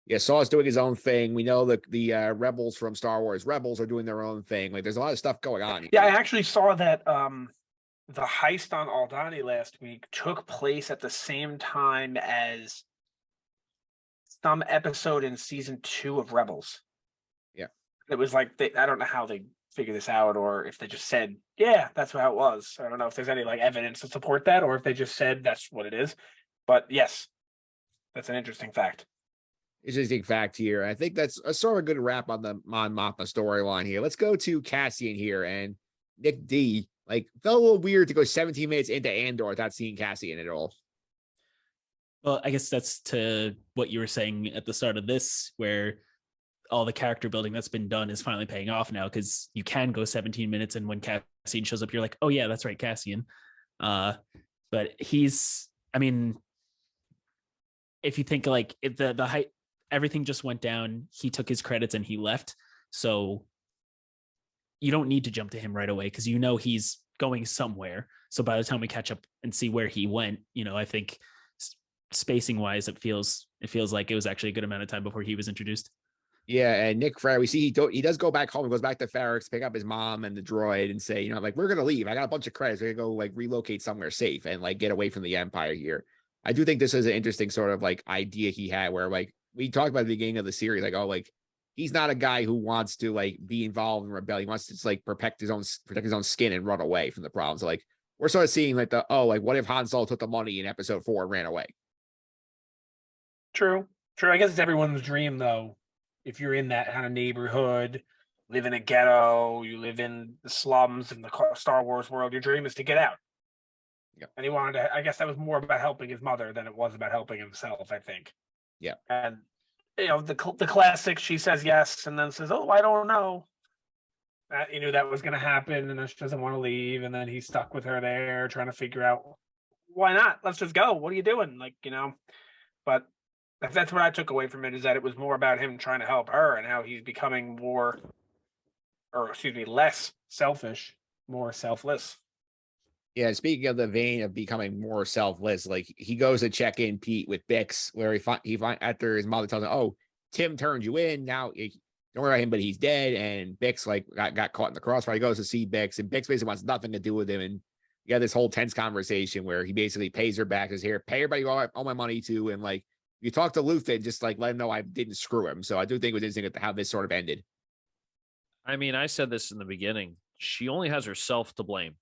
Yeah, Saw's doing his own thing. We know that the rebels from Star Wars Rebels are doing their own thing. Like, there's a lot of stuff going on here. Yeah, I actually saw that the heist on Aldhani last week took place at the same time as some episode in season 2 of Rebels. Yeah. It was like, I don't know how they figured this out, or if they just said, yeah, that's how it was. I don't know if there's any evidence to support that, or if they just said that's what it is. But yes, that's an interesting fact. Interesting fact here. I think that's a sort of a good wrap on the Mon Mothma storyline here. Let's go to Cassian here, and Nick D. Felt a little weird to go 17 minutes into Andor without seeing Cassian at all. Well, I guess that's to what you were saying at the start of this, where all the character building that's been done is finally paying off now, because you can go 17 minutes, and when Cassian shows up, you're like, oh yeah, that's right, Cassian. But he's, I mean, if you think if the height, everything just went down, he took his credits and he left. So you don't need to jump to him right away, because you know he's going somewhere. So by the time we catch up and see where he went, I think spacing wise, it feels like it was actually a good amount of time before he was introduced. Yeah, and Nick Fraietta, we see he does go back home. He goes back to Ferrex, pick up his mom and the droid, and say, we're gonna leave. I got a bunch of credits. We're gonna go relocate somewhere safe and get away from the Empire here. I do think this is an interesting sort of idea he had, where we talked about at the beginning of the series, he's not a guy who wants to be involved in rebellion. He wants to just protect his own skin and run away from the problems. So we're sort of seeing what if Han Solo took the money in episode 4 and ran away? True. I guess it's everyone's dream, though. If you're in that kind of neighborhood, live in a ghetto, you live in the slums in the Star Wars world, your dream is to get out. Yep. And he wanted to, I guess that was more about helping his mother than it was about helping himself, I think. Yeah. And, the classic, she says yes and then says, oh, I don't know. You knew that was going to happen, and then she doesn't want to leave, and then he's stuck with her there trying to figure out, why not? Let's just go. What are you doing? But That's what I took away from it, is that it was more about him trying to help her and how he's becoming more, or excuse me, less selfish, more selfless. Yeah, speaking of the vein of becoming more selfless, like he goes to check in Pete with Bix, where he find after his mother tells him, "Oh, Tim turned you in. Now don't worry about him, but he's dead." And Bix like got caught in the crossfire. He goes to see Bix, and Bix basically wants nothing to do with him. And you got this whole tense conversation where he basically pays her back, says, "Here, pay everybody all my money to," and like you talk to Luthen, just like let him know I didn't screw him. So I do think it was interesting how this sort of ended. I mean, I said this in the beginning. She only has herself to blame.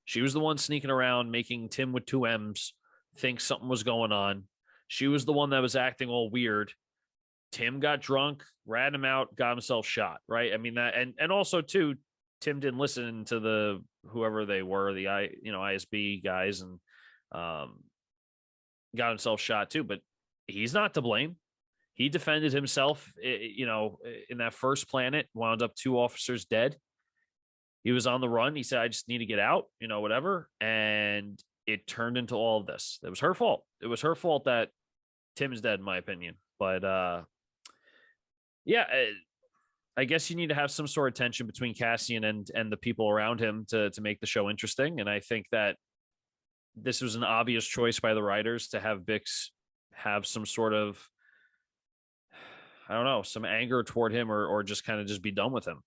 She was the one sneaking around, making Tim with 2 M's think something was going on. She was the one that was acting all weird. Tim got drunk, rat him out, got himself shot, right? I mean, that, and also too, Tim didn't listen to the whoever they were, the ISB guys, and got himself shot too. But he's not to blame. He defended himself, in that first planet, wound up 2 officers dead. He was on the run. He said, I just need to get out, whatever. And it turned into all of this. It was her fault. It was her fault that Tim is dead, in my opinion. But yeah, I guess you need to have some sort of tension between Cassian and the people around him to make the show interesting. And I think that this was an obvious choice by the writers to have Bix have some sort of, I don't know, some anger toward him or just kind of just be done with him.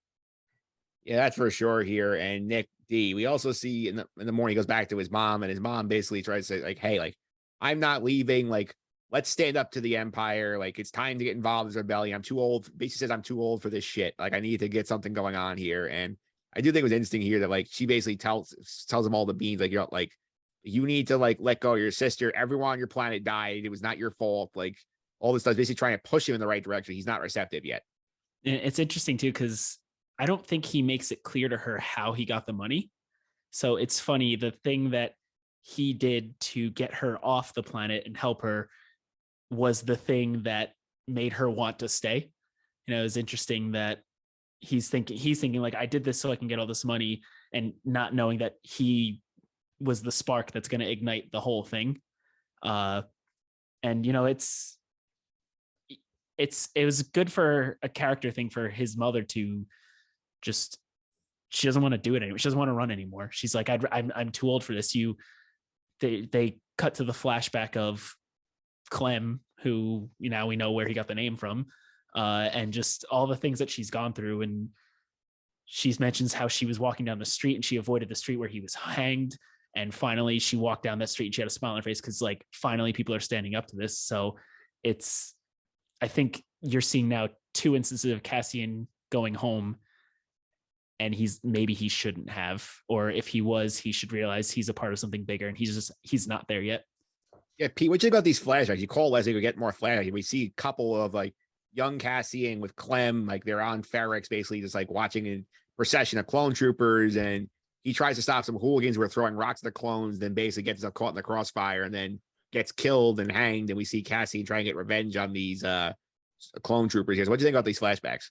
Yeah, that's for sure here. And Nick D, we also see in the morning, he goes back to his mom, and his mom basically tries to say, like, hey, like, I'm not leaving. Like, let's stand up to the Empire. Like, it's time to get involved in this rebellion. I'm too old. Basically says I'm too old for this shit. Like, I need to get something going on here. And I do think it was interesting here that like she basically tells him all the beans, like, like, you need to like let go of your sister. Everyone on your planet died. It was not your fault. Like all this stuff, basically trying to push him in the right direction. He's not receptive yet. It's interesting too, because I don't think he makes it clear to her how he got the money. So it's funny, the thing that he did to get her off the planet and help her was the thing that made her want to stay. It's interesting that he's thinking like, I did this so I can get all this money, and not knowing that he was the spark that's going to ignite the whole thing. And it was good for a character thing for his mother to just, she doesn't want to do it anymore. She doesn't want to run anymore. She's like, I'm too old for this. They cut to the flashback of Clem, who now we know where he got the name from, and just all the things that she's gone through. And she mentions how she was walking down the street and she avoided the street where he was hanged. And finally she walked down that street and she had a smile on her face because like finally people are standing up to this. So I think you're seeing now 2 instances of Cassian going home, and he shouldn't have, or if he was, he should realize he's a part of something bigger, and he's not there yet. Yeah, Pete, what do you think about these flashbacks? You call Leslie to get more flashbacks. We see a couple of like young Cassian with Clem, like they're on Ferrex, basically just like watching a procession of clone troopers, and he tries to stop some hooligans who are throwing rocks at the clones, then basically gets himself caught in the crossfire and then gets killed and hanged. And we see Cassian trying to get revenge on these clone troopers here. So what do you think about these flashbacks?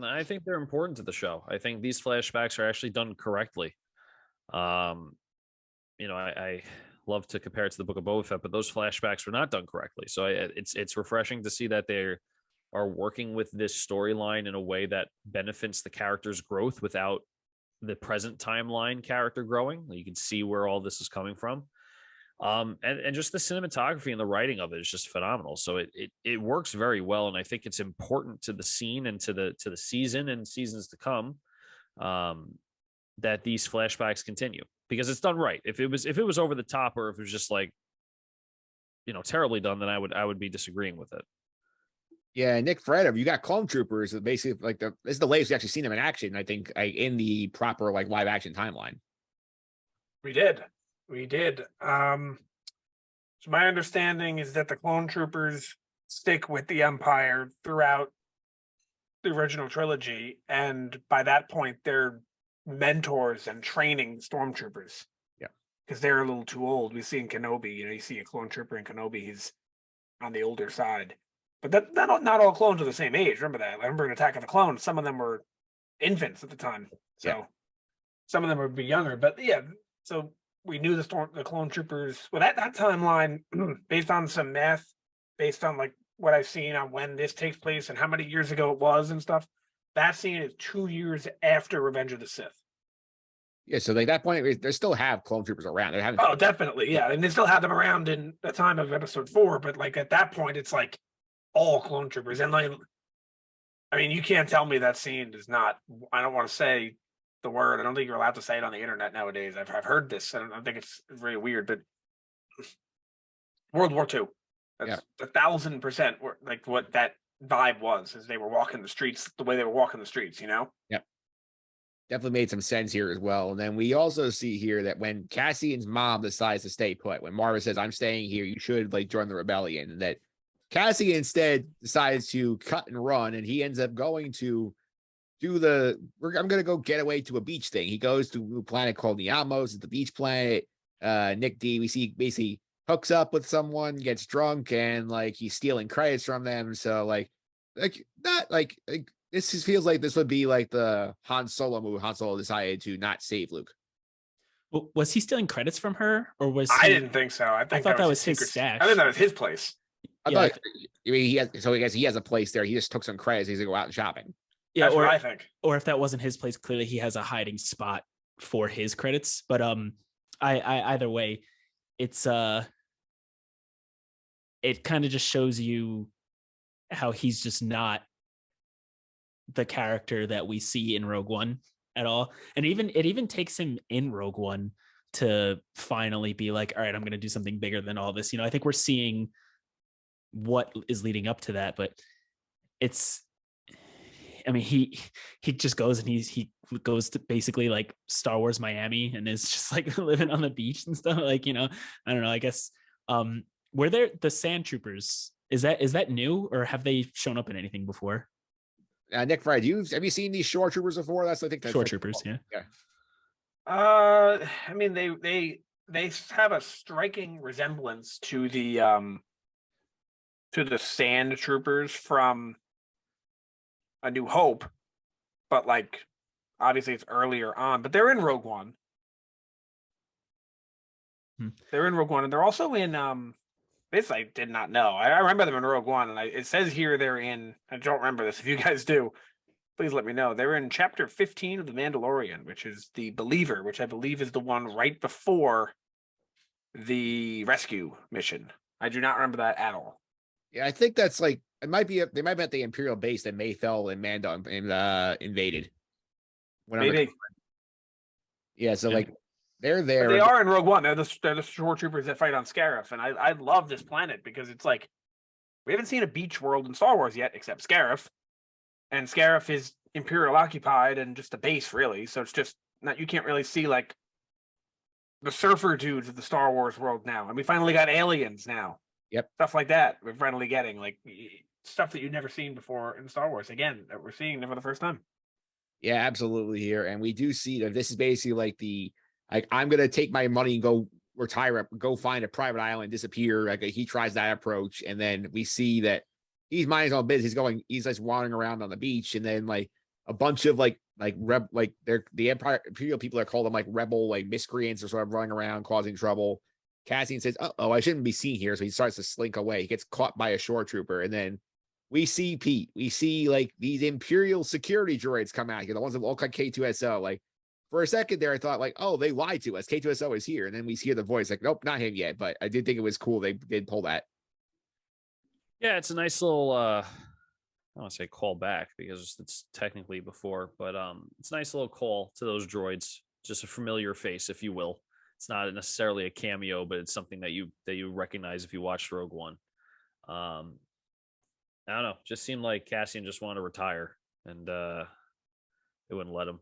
I think they're important to the show. I think these flashbacks are actually done correctly. I love to compare it to the Book of Boba Fett, but those flashbacks were not done correctly. So it's refreshing to see that they are working with this storyline in a way that benefits the character's growth without the present timeline character growing. You can see where all this is coming from. And just the cinematography and the writing of it is just phenomenal. So it works very well, and I think it's important to the scene and to the season and seasons to come that these flashbacks continue, because it's done right. If it was over the top, or if it was just like terribly done, then I would be disagreeing with it. Yeah, Nick Fraietta, you got clone troopers. Basically, like this is the latest we actually seen them in action. I think in the proper like live action timeline. We did. So my understanding is that the clone troopers stick with the Empire throughout the original trilogy, and by that point, they're mentors and training stormtroopers. Yeah, because they're a little too old. We see in Kenobi, you see a clone trooper in Kenobi, he's on the older side. But not all clones are the same age. Remember that. I remember in Attack of the Clones, some of them were infants at the time. So some of them would be younger. But yeah, so we knew the clone troopers. Well, that timeline, based on some math based on like what I've seen on when this takes place and how many years ago it was and stuff. That scene is 2 years after Revenge of the Sith. Yeah, so like that point, they still have clone troopers around. They haven't. Oh, definitely, yeah, and they still have them around in the time of Episode 4. But like at that point, it's like all clone troopers, and like, I mean, you can't tell me that scene is not. I don't want to say the word. I don't think you're allowed to say it on the internet nowadays. I've heard this. I think it's very weird, but World War II. That's 1,000% like what that vibe was as they were walking the streets, the way they were walking the streets, you know? Yep. Definitely made some sense here as well. And then we also see here that when Cassian's mom decides to stay put, when Marva says, I'm staying here, you should like join the rebellion, and that Cassian instead decides to cut and run, and he ends up going to do I'm going to go get away to a beach thing. He goes to a planet called Niamos. It's the beach planet. Nick D, we see basically hooks up with someone, gets drunk, and like he's stealing credits from them. So like not like this just feels like this would be like the Han Solo movie. Han Solo decided to not save Luke. Was he stealing credits from her, or was I didn't think so. I thought that was his stash. I think that was his place. I thought I mean, I guess he has a place there. He just took some credits. He's gonna go out and shopping. Yeah, that's what I think. Or if that wasn't his place, clearly he has a hiding spot for his credits. But I either way, it's it kind of just shows you how he's just not the character that we see in Rogue One at all. And it even takes him in Rogue One to finally be like, all right, I'm going to do something bigger than all this. You know, I think we're seeing what is leading up to that, but it's, I mean, he just goes and he goes to basically like Star Wars Miami and is just like living on the beach and stuff. Like, you know, I don't know. I guess were there the Sand Troopers? Is that new, or have they shown up in anything before? Nick Fraietta, have you seen these shore troopers before? That's shore troopers. Yeah. I mean, they have a striking resemblance to the Sand Troopers from A New Hope, but like obviously it's earlier on. But they're in Rogue One. They're in Rogue One, and they're also in this I did not know. I remember them in Rogue One, and it says here they're in. I don't remember this. If you guys do, please let me know. They're in Chapter 15 of The Mandalorian, which is the Believer, which I believe is the one right before the rescue mission. I do not remember that at all. Yeah, I think that's like they might be at the Imperial base that Mayfell and Mando invaded. Maybe. Yeah, so like they're there. But they are in Rogue One. They're the shore troopers that fight on Scarif, and I love this planet because it's like we haven't seen a beach world in Star Wars yet, except Scarif, and Scarif is Imperial occupied and just a base really. So it's just not, you can't really see like the surfer dudes of the Star Wars world now, and we finally got aliens now. Yep, stuff like that. We're finally getting like stuff that you've never seen before in Star Wars. Again, that we're seeing for the first time. Yeah, absolutely here, and we do see that this is basically like I'm gonna take my money and go retire, go find a private island, disappear. Like he tries that approach, and then we see that he's minding his own business. He's just wandering around on the beach, and then like a bunch of they're the Imperial people are called them like rebel like miscreants or sort of running around causing trouble. Cassian says, "Oh, I shouldn't be seen here," so he starts to slink away. He gets caught by a shore trooper, and then we see Pete. We see like these Imperial security droids come out here, the ones that look like K2SO. Like for a second there, I thought like, oh, they lied to us. K2SO is here, and then we hear the voice like, nope, not him yet. But I did think it was cool they did pull that. Yeah, it's a nice little I don't want to say call back because it's technically before, but it's a nice little call to those droids, just a familiar face, if you will. It's not necessarily a cameo, but it's something that you recognize if you watched Rogue One. I don't know, just seemed like Cassian just wanted to retire, and they wouldn't let him.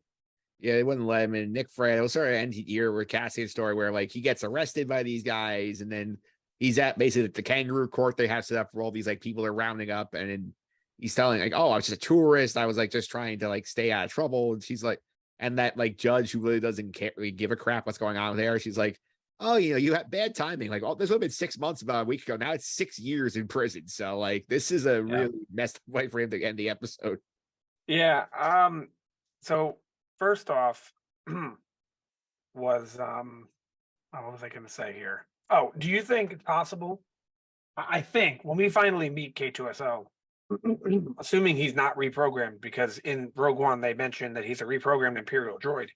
Yeah, they wouldn't let him. And Nick Fraietta, we'll sort of end here with Cassian's story where like he gets arrested by these guys, and then he's at basically the kangaroo court they have set up for all these like people they're rounding up, and then he's telling like, oh, I was just a tourist. I was like just trying to like stay out of trouble. And she's like, and that like judge who really doesn't really give a crap what's going on there. She's like, oh, you had bad timing. Like, oh, this would have been 6 months about a week ago. Now it's 6 years in prison. So like, this is a really messed up way for him to end the episode. Yeah. So first off, was what was I going to say here? Oh, do you think it's possible I think when we finally meet K2SO, assuming he's not reprogrammed, because in Rogue One they mentioned that he's a reprogrammed Imperial droid.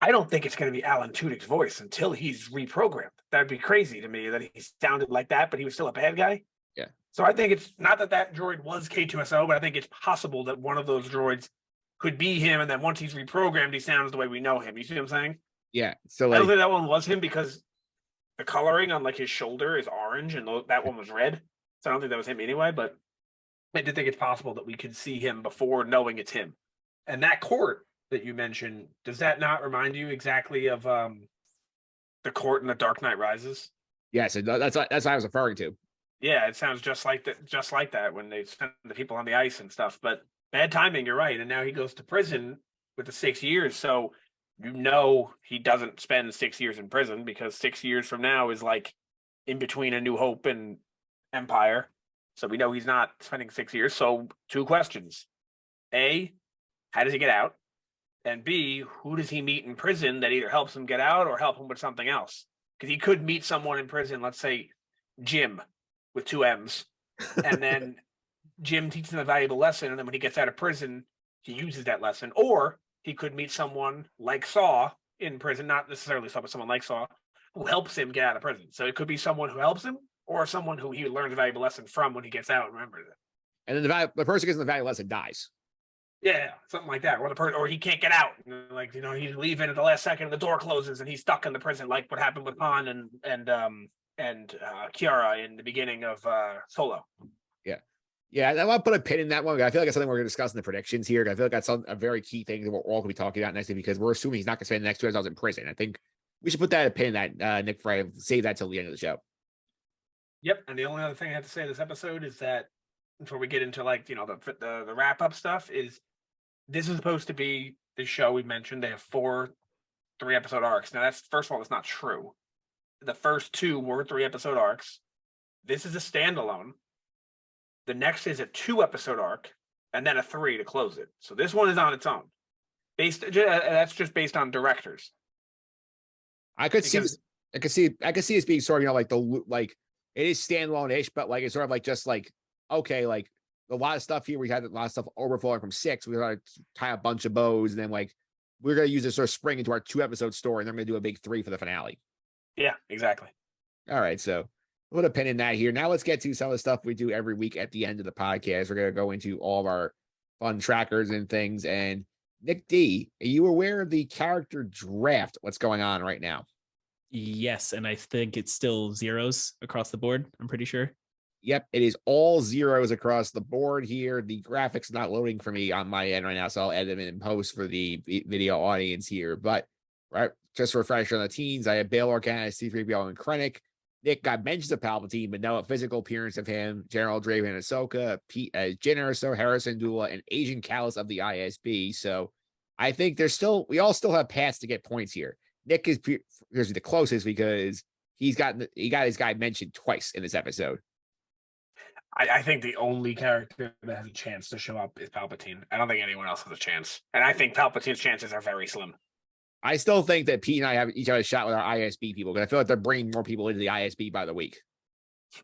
I don't think it's going to be Alan Tudyk's voice until he's reprogrammed. That'd be crazy to me that he sounded like that, but he was still a bad guy. Yeah. So I think it's not that droid was K2SO, but I think it's possible that one of those droids could be him, and then once he's reprogrammed, he sounds the way we know him. You see what I'm saying? Yeah. So I don't like, think that one was him because the coloring on like his shoulder is orange, and that one was red. So I don't think that was him anyway. But I do think it's possible that we could see him before knowing it's him. And that court that you mentioned, does that not remind you exactly of the court in The Dark Knight Rises? yes, that's what I was referring to. Yeah, it sounds just like that when they send the people on the ice and stuff. But bad timing, you're right. And now he goes to prison with the 6 years. So you know he doesn't spend 6 years in prison, because 6 years from now is like in between A New Hope and Empire. So we know he's not spending 6 years. So 2 questions. A, how does he get out? And B, who does he meet in prison that either helps him get out or help him with something else? Because he could meet someone in prison, let's say Jim with 2 M's, and then Jim teaches him a valuable lesson, and then when he gets out of prison, he uses that lesson. Or he could meet someone like Saw in prison, not necessarily Saw, but someone like Saw, who helps him get out of prison. So it could be someone who helps him, or someone who he learns a valuable lesson from when he gets out and remembers it. And then the person gets the valuable lesson dies. Yeah, something like that. Or he can't get out. Like, he's leaving at the last second and the door closes and he's stuck in the prison, like what happened with Han and Kiara in the beginning of Solo. Yeah, I want to put a pin in that one. I feel like it's something we're going to discuss in the predictions here. I feel like that's a very key thing that we're all going to be talking about next week, because we're assuming he's not going to spend the next 2 episodes in prison. I think we should put that a pin in that, Nick Fraietta, save that till the end of the show. Yep, and the only other thing I have to say this episode is that before we get into the wrap up stuff, is this is supposed to be the show we mentioned. They have 4 3-episode arcs. Now that's, first of all, that's not true. The first 2 were 3-episode arcs. This is a standalone. The next is a 2-episode arc, and then a 3 to close it. So this one is on its own. That's just based on directors. I could see this being sort of, like it is standalone-ish, but like it's sort of like just like, okay, like a lot of stuff here. We had a lot of stuff overflowing from 6. We got to tie a bunch of bows, and then like we're gonna use this sort of spring into our 2-episode story, and then we're gonna do a big 3 for the finale. Yeah, exactly. All right, so put a pin in that here. Now let's get to some of the stuff we do every week at the end of the podcast. We're gonna go into all of our fun trackers and things. And Nick D, are you aware of the character draft? What's going on right now? Yes, and I think it's still zeros across the board. I'm pretty sure. Yep, it is all zeros across the board here. The graphics not loading for me on my end right now, so I'll edit them in post for the video audience here. But right, just a refresher on the teams. I have Bail Organa, C-3PO, and Krennic. Nick got mentions of Palpatine, but no physical appearance of him. General Draven and Ahsoka, Pete as Jyn Erso, Harrison Dula, and Asian Callus of the ISB. So I think we all still have paths to get points here. Nick is the closest because he got his guy mentioned twice in this episode. I think the only character that has a chance to show up is Palpatine. I don't think anyone else has a chance. And I think Palpatine's chances are very slim. I still think that Pete and I have each other shot with our ISB people, because I feel like they're bringing more people into the ISB by the week.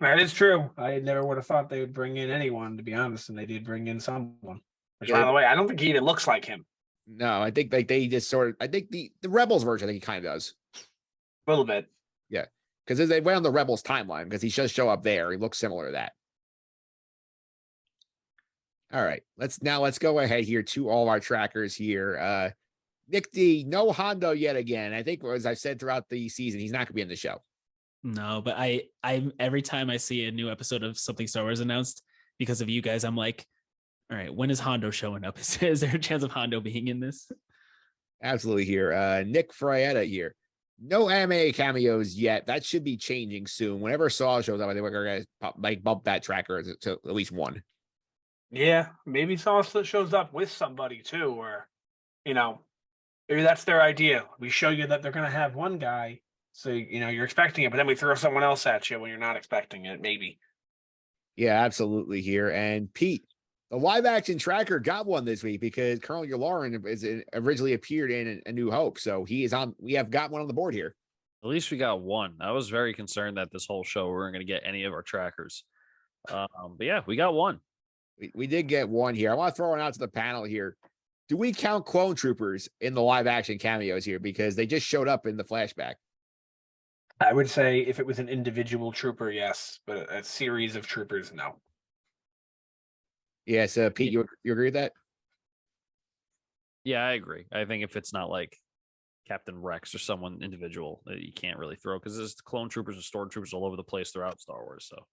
That is true. I never would have thought they would bring in anyone, to be honest, and they did bring in someone. Which, by the way, I don't think he even looks like him. No, I think like they just sort of. I think the Rebels version, I think he kind of does. A little bit. Yeah, because they went on the Rebels timeline, because he does show up there. He looks similar to that. All right, let's go ahead here to all our trackers here. Nick D, no Hondo yet again. I think, as I've said throughout the season, he's not going to be in the show. No, but I'm every time I see a new episode of something Star Wars announced, because of you guys, I'm like, all right, when is Hondo showing up? Is there a chance of Hondo being in this? Absolutely here. Nick Fraietta here. No anime cameos yet. That should be changing soon. Whenever Saw shows up, I think we're going to bump that tracker to at least 1. Yeah, maybe Saw shows up with somebody too, or maybe that's their idea. We show you that they're going to have one guy, so you're expecting it, but then we throw someone else at you when you're not expecting it. Maybe. Yeah, absolutely here. And Pete, the live action tracker got one this week because Colonel Yularen originally appeared in A New Hope, so he is on. We have got one on the board here. At least we got one. I was very concerned that this whole show we weren't going to get any of our trackers. But yeah, we got one. We did get one here. I want to throw one out to the panel here. Do we count clone troopers in the live action cameos here? Because they just showed up in the flashback. I would say if it was an individual trooper, yes, but a series of troopers, no. Yes, Pete, you agree with that? Yeah, I agree. I think if it's not like Captain Rex or someone individual that you can't really throw, because there's clone troopers and stormtroopers all over the place throughout Star Wars. So,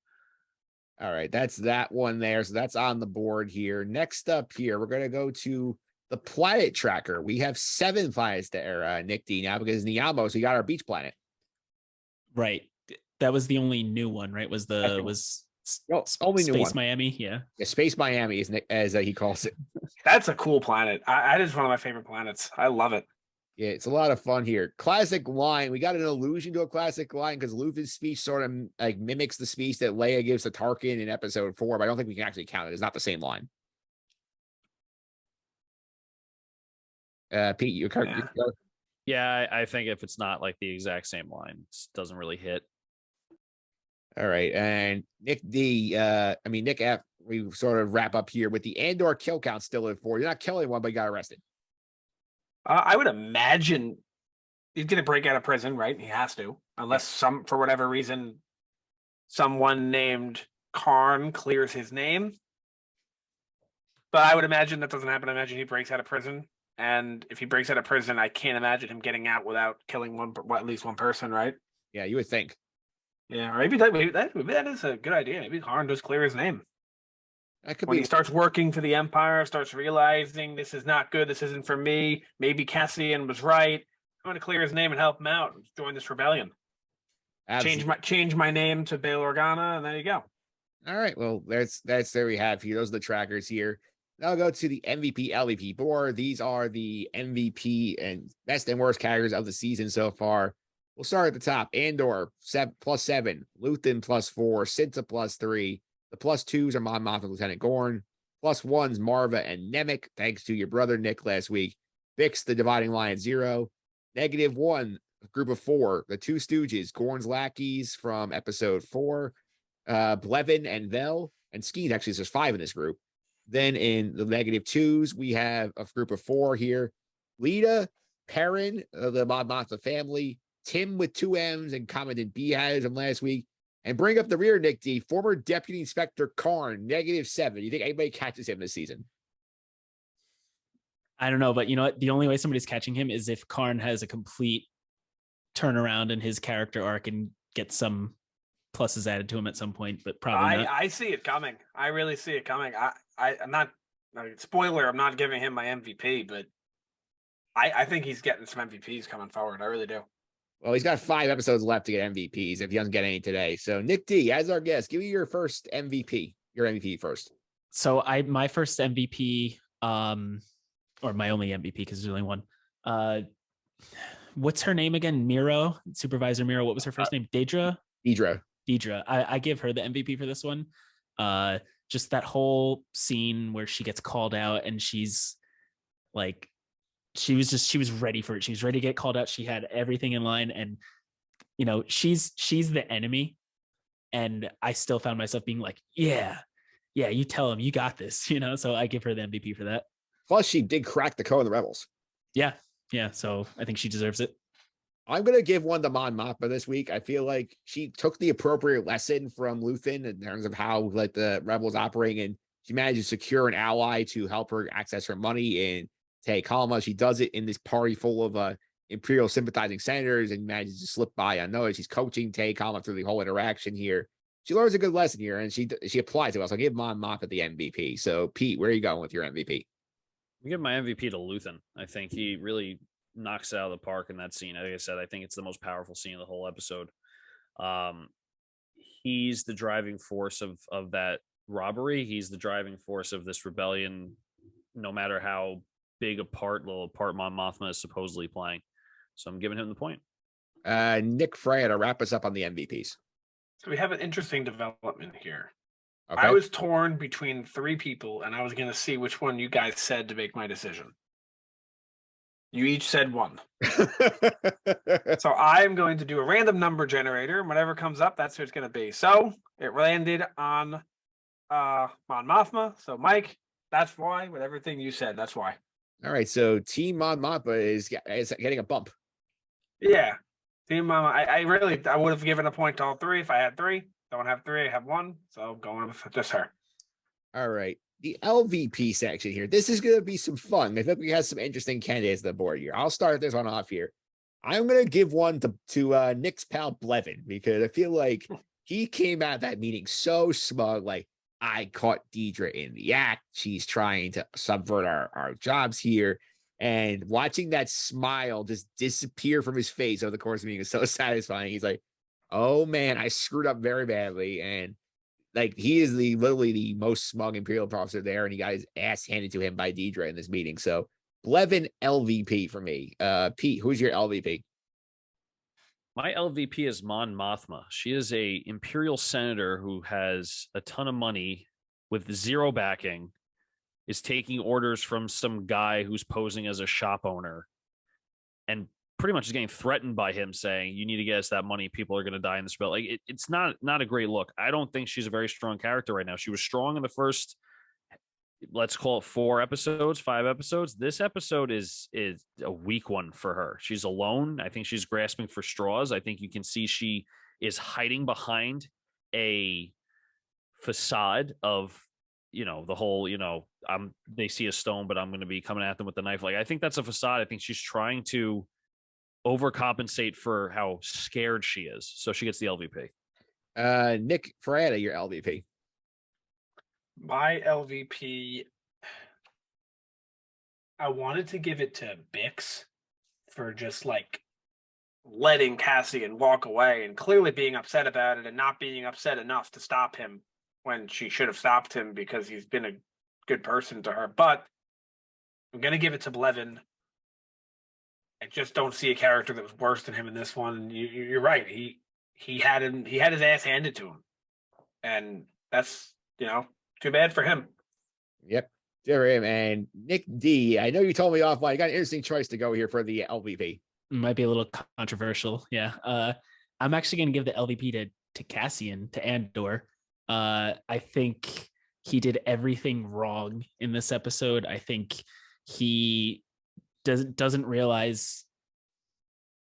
all right, that's that one there. So that's on the board here. Next up here, we're gonna go to the planet tracker. We have 7 planets there, Nick D, now because Niamos, we got our beach planet. Right. That was the only new one, right? Was only new Space one. Miami? Yeah. Space Miami, is as he calls it. That's a cool planet. That is one of my favorite planets. I love it. Yeah, it's a lot of fun here. Classic line. We got an allusion to a classic line because Luthen's speech sort of like mimics the speech that Leia gives to Tarkin in episode 4, but I don't think we can actually count it. It's not the same line. Pete, you yeah, I think if it's not like the exact same line, it doesn't really hit. All right, and Nick D, Nick F. We sort of wrap up here with the Andor kill count still at 4. You're not killing anyone, but you got arrested. I would imagine he's going to break out of prison, right? He has to, unless for whatever reason, someone named Karn clears his name. But I would imagine that doesn't happen. I imagine he breaks out of prison. And if he breaks out of prison, I can't imagine him getting out without killing at least one person, right? Yeah, you would think. Yeah, or maybe that is a good idea. Maybe Karn does clear his name. That could when be. He starts working for the Empire, starts realizing this is not good, this isn't for me. Maybe Cassian was right. I'm going to clear his name and help him out. Join this rebellion. Absolutely. Change my name to Bail Organa, and there you go. All right, well, that's there we have here. Those are the trackers here. Now I'll go to the MVP, LVP board. These are the MVP and best and worst characters of the season so far. We'll start at the top. Andor, +7. Luthen, +4. Cinta, +3. The +2s are Mon Mothma and Lieutenant Gorn. +1s, Marva and Nemec, thanks to your brother Nick last week. Bix, the dividing line, 0. -1, group of 4. The 2 Stooges, Gorn's lackeys from episode 4. Blevin and Vel. And Skeens, actually, there's 5 in this group. Then in the -2s, we have a group of 4 here. Lita, Perrin, the Mon Mothma family. Tim with 2 M's and Commandant B has him last week. And bring up the rear, Nick D, former Deputy Inspector Karn, -7. You think anybody catches him this season? I don't know, but you know what? The only way somebody's catching him is if Karn has a complete turnaround in his character arc and gets some pluses added to him at some point, but probably not. I see it coming. I really see it coming. I'm not, spoiler, I'm not giving him my MVP, but I think he's getting some MVPs coming forward. I really do. Well, he's got 5 episodes left to get MVPs if he doesn't get any today. So, Nick D, as our guest, give me your first MVP. Your MVP first. So, my first MVP, or my only MVP because there's only one. What's her name again? Miro, Supervisor Miro. What was her first name? Deidre. I give her the MVP for this one. Just that whole scene where she gets called out and she's like, she was ready for it. She was ready to get called out. She had everything in line, and you know, she's the enemy. And I still found myself being like, yeah, you tell him you got this, you know? So I give her the MVP for that. Plus, she did crack the code of the Rebels. Yeah. So I think she deserves it. I'm going to give one to Mon Mothma this week. I feel like she took the appropriate lesson from Luthen in terms of how like the Rebels operate, and she managed to secure an ally to help her access her money and take Kalma. She does it in this party full of Imperial sympathizing senators and manages to slip by unnoticed. She's coaching Tay Kalma through the whole interaction here. She learns a good lesson here, and she applies it well. So I'll give Mon Mothma the MVP. So, Pete, where are you going with your MVP? I give my MVP to Luthen. I think he really knocks it out of the park in that scene. Like I said, I think it's the most powerful scene of the whole episode. He's the driving force of that robbery. He's the driving force of this rebellion, no matter how big a little part Mon Mothma is supposedly playing. So I'm giving him the point. Nick Fraietta, wrap us up on the MVPs. So we have an interesting development here. Okay. I was torn between 3 people, and I was going to see which one you guys said to make my decision. You each said 1. So I'm going to do a random number generator, and whatever comes up, that's who it's going to be. So it landed on Mon Mothma. So Mike, that's why. With everything you said, that's why. All right, so Team Mon Mothma is getting a bump. Yeah, Team Mama. I would have given a point to all 3 if I had 3. Don't have 3, I have 1. So going with just her. All right, the LVP section here. This is going to be some fun. I think we have some interesting candidates on the board here. I'll start this one off here. I'm going to give one to Nick's pal Blevin, because I feel like he came out of that meeting so smug, like, I caught Deidre in the act. She's trying to subvert our jobs here. And watching that smile just disappear from his face over the course of the meeting is so satisfying. He's like, oh man, I screwed up very badly. And like, he is literally the most smug Imperial officer there, and he got his ass handed to him by Deidre in this meeting. So Blevin LVP for me. Pete, who's your LVP? My LVP is Mon Mothma. She is a Imperial senator who has a ton of money with zero backing, is taking orders from some guy who's posing as a shop owner, and pretty much is getting threatened by him, saying, you need to get us that money. People are going to die in this bill. Like, it's not a great look. I don't think she's a very strong character right now. She was strong in the first, let's call it 5 episodes. This episode is a weak one for her. She's alone. I think she's grasping for straws. I think you can see she is hiding behind a facade of, the whole, they see a stone, but I'm going to be coming at them with the knife. Like, I think that's a facade. I think she's trying to overcompensate for how scared she is. So she gets the LVP. Nick Fraietta, your LVP. My LVP, I wanted to give it to Bix for just like letting Cassian walk away and clearly being upset about it and not being upset enough to stop him when she should have stopped him because he's been a good person to her. But I'm going to give it to Blevin. I just don't see a character that was worse than him in this one. You're right. He had his ass handed to him. And that's, too bad for him. Yep. For him. And Nick D, I know you told me offline. You got an interesting choice to go here for the LVP. Might be a little controversial. Yeah. I'm actually going to give the LVP to Cassian, to Andor. I think he did everything wrong in this episode. I think he doesn't realize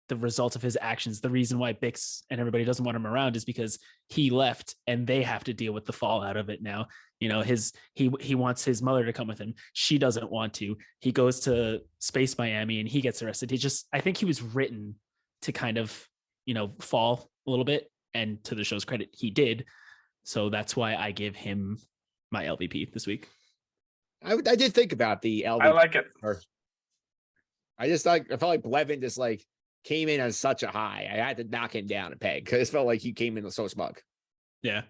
the result of his actions. The reason why Bix and everybody doesn't want him around is because he left and they have to deal with the fallout of it now. He wants his mother to come with him. She doesn't want to. He goes to Space Miami and he gets arrested. I think he was written to kind of, fall a little bit, and to the show's credit, he did. So that's why I give him my LVP this week. I did think about the LVP. I like it. I felt like Blevin just like came in on such a high. I had to knock him down a peg because it felt like he came in so smug. Yeah.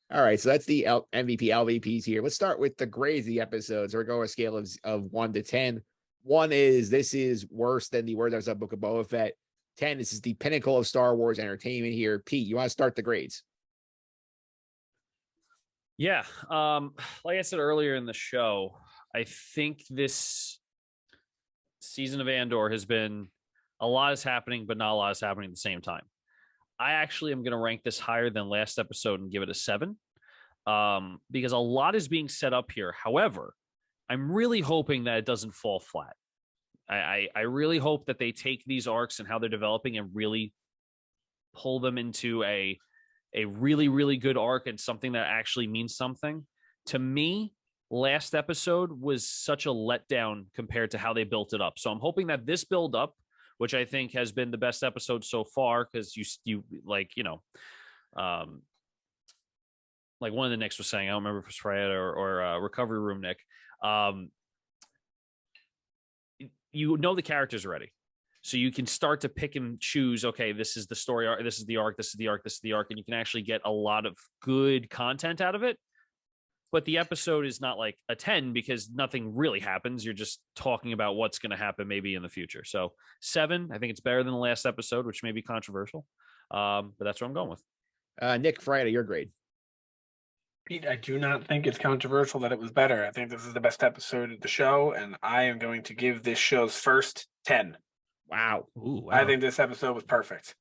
All right, so that's the MVP LVPs here. Let's start with the grades of the episodes. We're going a scale of 1 to 10. 1 is this is worse than the Word That Was Up Book of Boba Fett. 10, this is the pinnacle of Star Wars entertainment here. Pete, you want to start the grades? Yeah. Like I said earlier in the show, I think this season of Andor has been a lot is happening, but not a lot is happening at the same time. I actually am going to rank this higher than last episode and give it a 7, because a lot is being set up here. However, I'm really hoping that it doesn't fall flat. I really hope that they take these arcs and how they're developing and really pull them into a really, really good arc and something that actually means something. To me, last episode was such a letdown compared to how they built it up. So I'm hoping that this build up, which I think has been the best episode so far, because you like, like one of the Nicks was saying, I don't remember if it was Fraietta or Recovery Room Nick, the characters already. So you can start to pick and choose, okay, this is the story arc, this is the arc, this is the arc, this is the arc, and you can actually get a lot of good content out of it. But the episode is not like a 10 because nothing really happens. You're just talking about what's going to happen maybe in the future. So 7, I think it's better than the last episode, which may be controversial. But that's what I'm going with. Nick Fraietta, your grade. Pete, I do not think it's controversial that it was better. I think this is the best episode of the show, and I am going to give this show's first 10. Wow. Ooh, wow. I think this episode was perfect.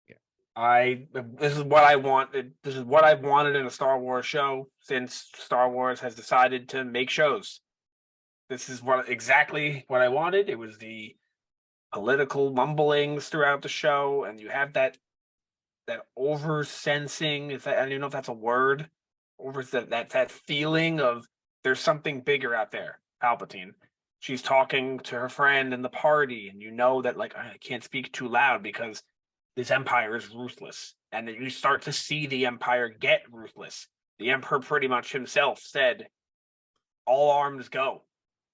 Yeah. This is what I wanted. This is what I've wanted in a Star Wars show since Star Wars has decided to make shows. This is exactly what I wanted. It was the political mumblings throughout the show, and you have that over sensing. I don't even know if that's a word. Over that feeling of there's something bigger out there. Palpatine. She's talking to her friend in the party, and you know that like I can't speak too loud because this empire is ruthless, and then you start to see the empire get ruthless. The emperor pretty much himself said, "All arms go."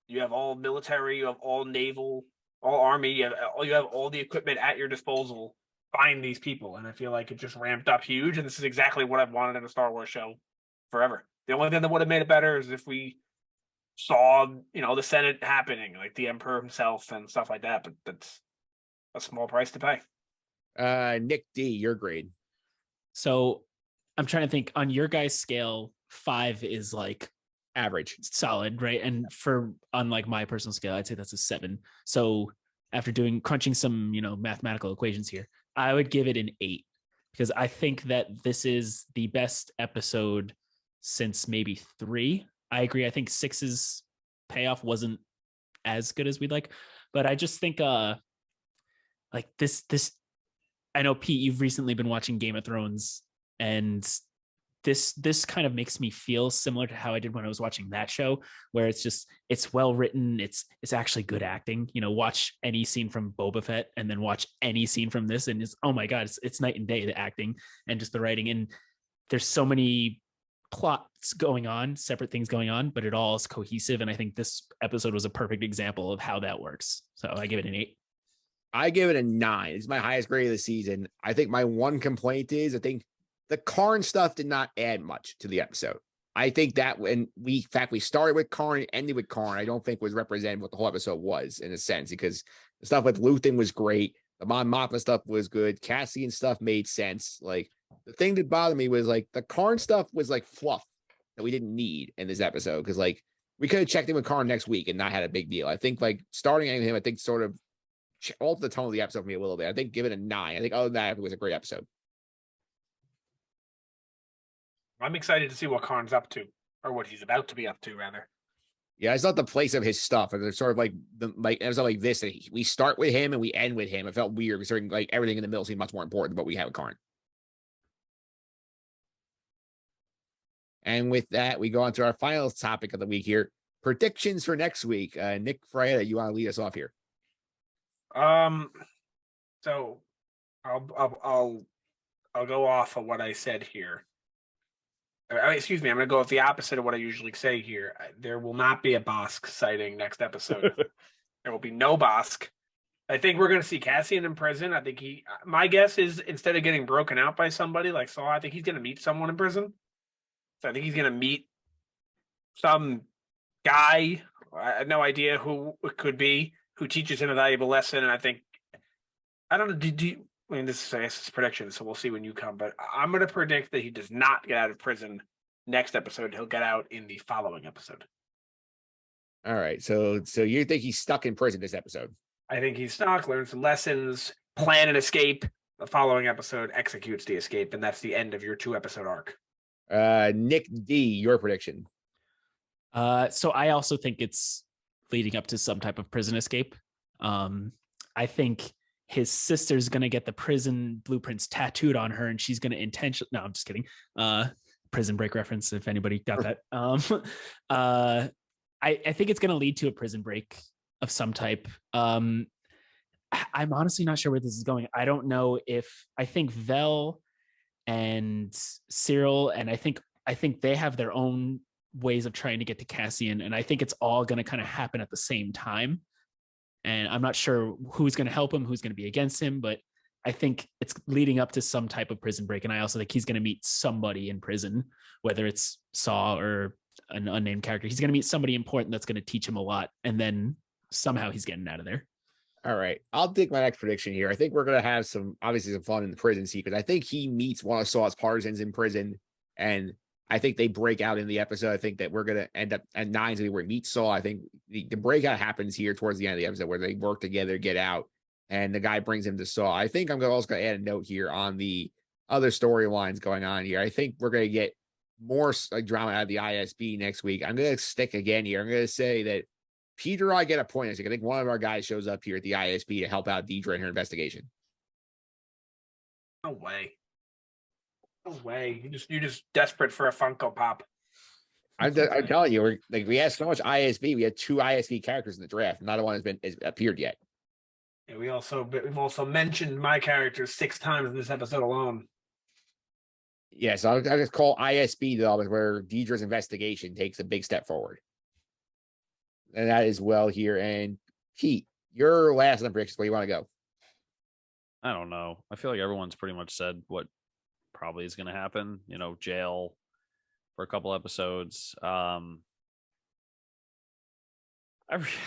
You have all military, you have all naval, all army, you have all the equipment at your disposal. Find these people, and I feel like it just ramped up huge. And this is exactly what I've wanted in a Star Wars show forever. The only thing that would have made it better is if we saw, the Senate happening, like the Emperor himself and stuff like that. But that's a small price to pay. Nick D, your grade. So I'm trying to think on your guys' scale, 5 is like Average. solid, right? And on like my personal scale, I'd say that's a 7. So after crunching some, mathematical equations here, I would give it an 8 because I think that this is the best episode since maybe 3. I agree. I think 6's payoff wasn't as good as we'd like, but I just think like this I know, Pete, you've recently been watching Game of Thrones, and this kind of makes me feel similar to how I did when I was watching that show, where it's well written, it's actually good acting. Watch any scene from Boba Fett and then watch any scene from this, and oh my god, it's night and day, the acting and just the writing. And there's so many plots going on, separate things going on, but it all is cohesive. And I think this episode was a perfect example of how that works. So I give it an 8. I give it a 9. It's my highest grade of the season. I think my one complaint is I think the Karn stuff did not add much to the episode. I think that when we started with Karn and ended with Karn, I don't think was representing what the whole episode was in a sense, because the stuff with Luthen was great. The Mon Mothma stuff was good. Cassian stuff made sense. Like the thing that bothered me was like the Karn stuff was like fluff that we didn't need in this episode. Cause like we could have checked in with Karn next week and not had a big deal. I think like starting with him, I think sort of altered the tone of the episode for me a little bit. I think give it a 9. I think other than that, it was a great episode. I'm excited to see what Karn's up to, or what he's about to be up to, rather. Yeah, it's not the place of his stuff. And it's sort of like it was like this. We start with him and we end with him. It felt weird. Considering like everything in the middle seemed much more important than what we have with Karn. And with that, we go on to our final topic of the week here: predictions for next week. Nick Fraietta, you want to lead us off here? So I'll go off of what I said here. Excuse me, I'm going to go with the opposite of what I usually say here. There will not be a Bosk sighting next episode. There will be no Bosk. I think we're going to see Cassian in prison. I think my guess is instead of getting broken out by somebody like Saul, I think he's going to meet someone in prison. So I think he's going to meet some guy. I have no idea who it could be, who teaches him a valuable lesson. And I don't know. I mean, this is prediction, so we'll see when you come. But I'm going to predict that he does not get out of prison next episode. He'll get out in the following episode. All right. So you think he's stuck in prison this episode? I think he's stuck, learns some lessons, plan an escape. The following episode executes the escape, and that's the end of your 2-episode arc. Nick D, your prediction. So I also think it's leading up to some type of prison escape. I think his sister's going to get the prison blueprints tattooed on her, and she's going to intentionally, no, I'm just kidding. Prison Break reference, if anybody got that. I think it's going to lead to a prison break of some type. I'm honestly not sure where this is going. I don't know I think Vel and Cyril, and I think they have their own ways of trying to get to Cassian, and I think it's all going to kind of happen at the same time. And I'm not sure who's going to help him, who's going to be against him, but I think it's leading up to some type of prison break. And I also think he's going to meet somebody in prison, whether it's Saw or an unnamed character. He's going to meet somebody important that's going to teach him a lot. And then somehow he's getting out of there. All right. I'll take my next prediction here. I think we're going to have obviously some fun in the prison sequence. I think he meets one of Saw's partisans in prison. And I think they break out in the episode. I think that we're going to end up at 9 where we meet Saul. I think the breakout happens here towards the end of the episode where they work together, get out, and the guy brings him to Saul. I think I'm also going to add a note here on the other storylines going on here. I think we're going to get more drama out of the ISB next week. I'm going to stick again here. I'm going to say that Peter, I get a point. I think one of our guys shows up here at the ISB to help out Deidre in her investigation. No way. No way. You're just desperate for a Funko Pop. I'm telling you, we had so much ISB. We had 2 ISB characters in the draft. Not one has appeared yet. Yeah, we've also mentioned my characters 6 times in this episode alone. Yes, I just call ISB though, where Deidre's investigation takes a big step forward. And that is well here. And Pete, your last on predictions, where you want to go? I don't know. I feel like everyone's pretty much said what probably is going to happen. Jail for a couple episodes. I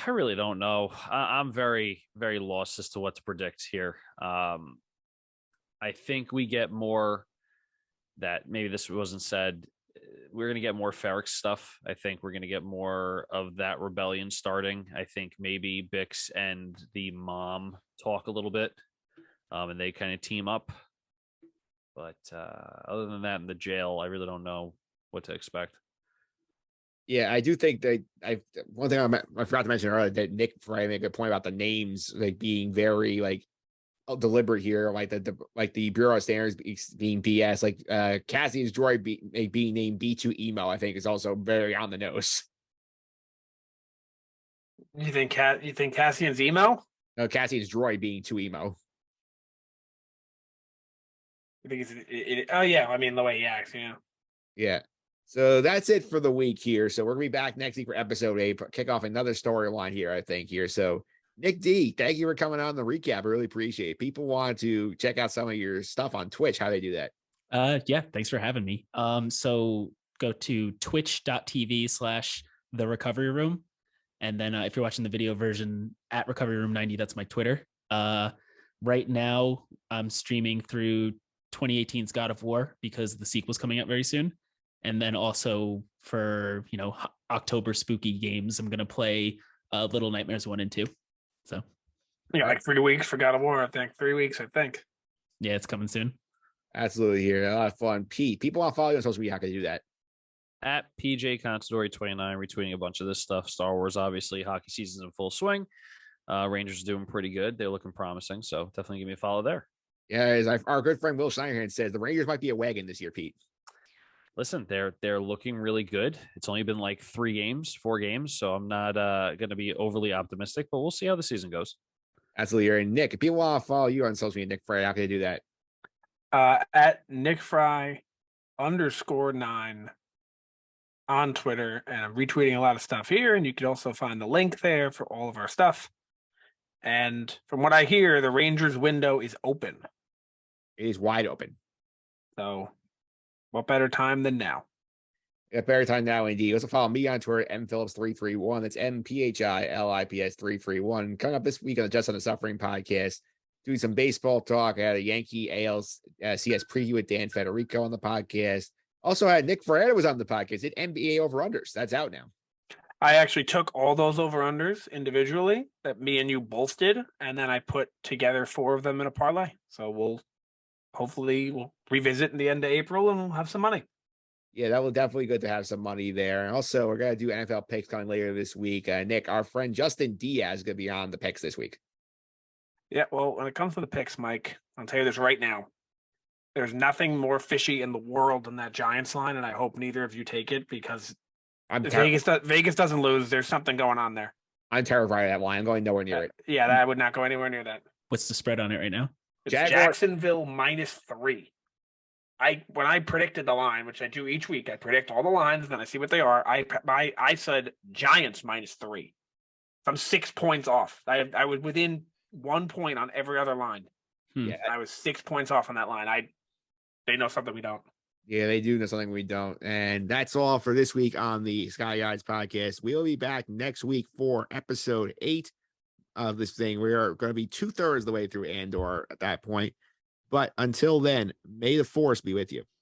really don't know. I'm very, very lost as to what to predict here. I think we get more that maybe this wasn't said. We're going to get more Ferric stuff. I think we're going to get more of that rebellion starting. I think maybe Bix and the mom talk a little bit, and they kind of team up. But other than that, in the jail, I really don't know what to expect. Yeah, I do think that one thing I forgot to mention earlier that Nick Fraietta made a good point about the names being very deliberate here, the Bureau of Standards being BS, Cassian's droid being named B2 Emo, I think is also very on the nose. You think Cassian's emo? No, Cassian's droid being 2 Emo. You think oh yeah, I mean the way he acts, yeah. Yeah. So that's it for the week here. So we're gonna be back next week for episode 8, kick off another storyline here, I think here. So Nick D, thank you for coming on the recap. I really appreciate it. People want to check out some of your stuff on Twitch. How they do that? Yeah, thanks for having me. So go to twitch.tv/the recovery room. And then if you're watching the video version at recovery room 90, that's my Twitter. Right now I'm streaming through 2018's God of War because the sequel's coming out very soon. And then also for, October spooky games, I'm going to play Little Nightmares 1 and 2. So yeah, like 3 weeks for God of War, I think. 3 weeks, I think. Yeah, it's coming soon. Absolutely here. A lot of fun. Pete, people want to follow you on social media. How can they do that? At PJ Consadori 29, retweeting a bunch of this stuff. Star Wars, obviously, hockey season's in full swing. Rangers are doing pretty good. They're looking promising. So definitely give me a follow there. Yeah, as our good friend Will Schneider says, the Rangers might be a wagon this year, Pete. Listen, they're looking really good. It's only been 4 games, so I'm not going to be overly optimistic, but we'll see how the season goes. Absolutely. And Nick, if people want to follow you on social media, Nick Fraietta, how can they do that? At Nick Fry _9 on Twitter, and I'm retweeting a lot of stuff here, and you can also find the link there for all of our stuff. And from what I hear, the Rangers window is open. It is wide open. So what better time than now? A better time now, indeed. Also follow me on Twitter, mphillips331. That's MPHILIPS331. Coming up this week on the Just on the Suffering podcast, doing some baseball talk. I had a Yankee ALCS preview with Dan Federico on the podcast. Also had Nick Fraietta was on the podcast. Did NBA over-unders. That's out now. I actually took all those over-unders individually that me and you both did, and then I put together 4 of them in a parlay. So we'll revisit in the end of April and we'll have some money. Yeah, that will definitely good to have some money there. And also, we're going to do NFL picks coming later this week. Nick, our friend Justin Diaz is going to be on the picks this week. Yeah, well, when it comes to the picks, Mike, I'll tell you this right now. There's nothing more fishy in the world than that Giants line, and I hope neither of you take it because if Vegas doesn't lose, there's something going on there. I'm terrified of that line. I'm going nowhere near it. Yeah, I would not go anywhere near that. What's the spread on it right now? It's Jacksonville -3. When I predicted the line, which I do each week, I predict all the lines, then I see what they are. I said Giants -3. So I'm 6 points off. I was within 1 point on every other line. Yeah, I was 6 points off on that line. They know something we don't. Yeah, they do know something we don't. And that's all for this week on the Sky Guides podcast. We'll be back next week for episode 8 of this thing. We are going to be 2/3 of the way through Andor at that point. But until then, may the Force be with you.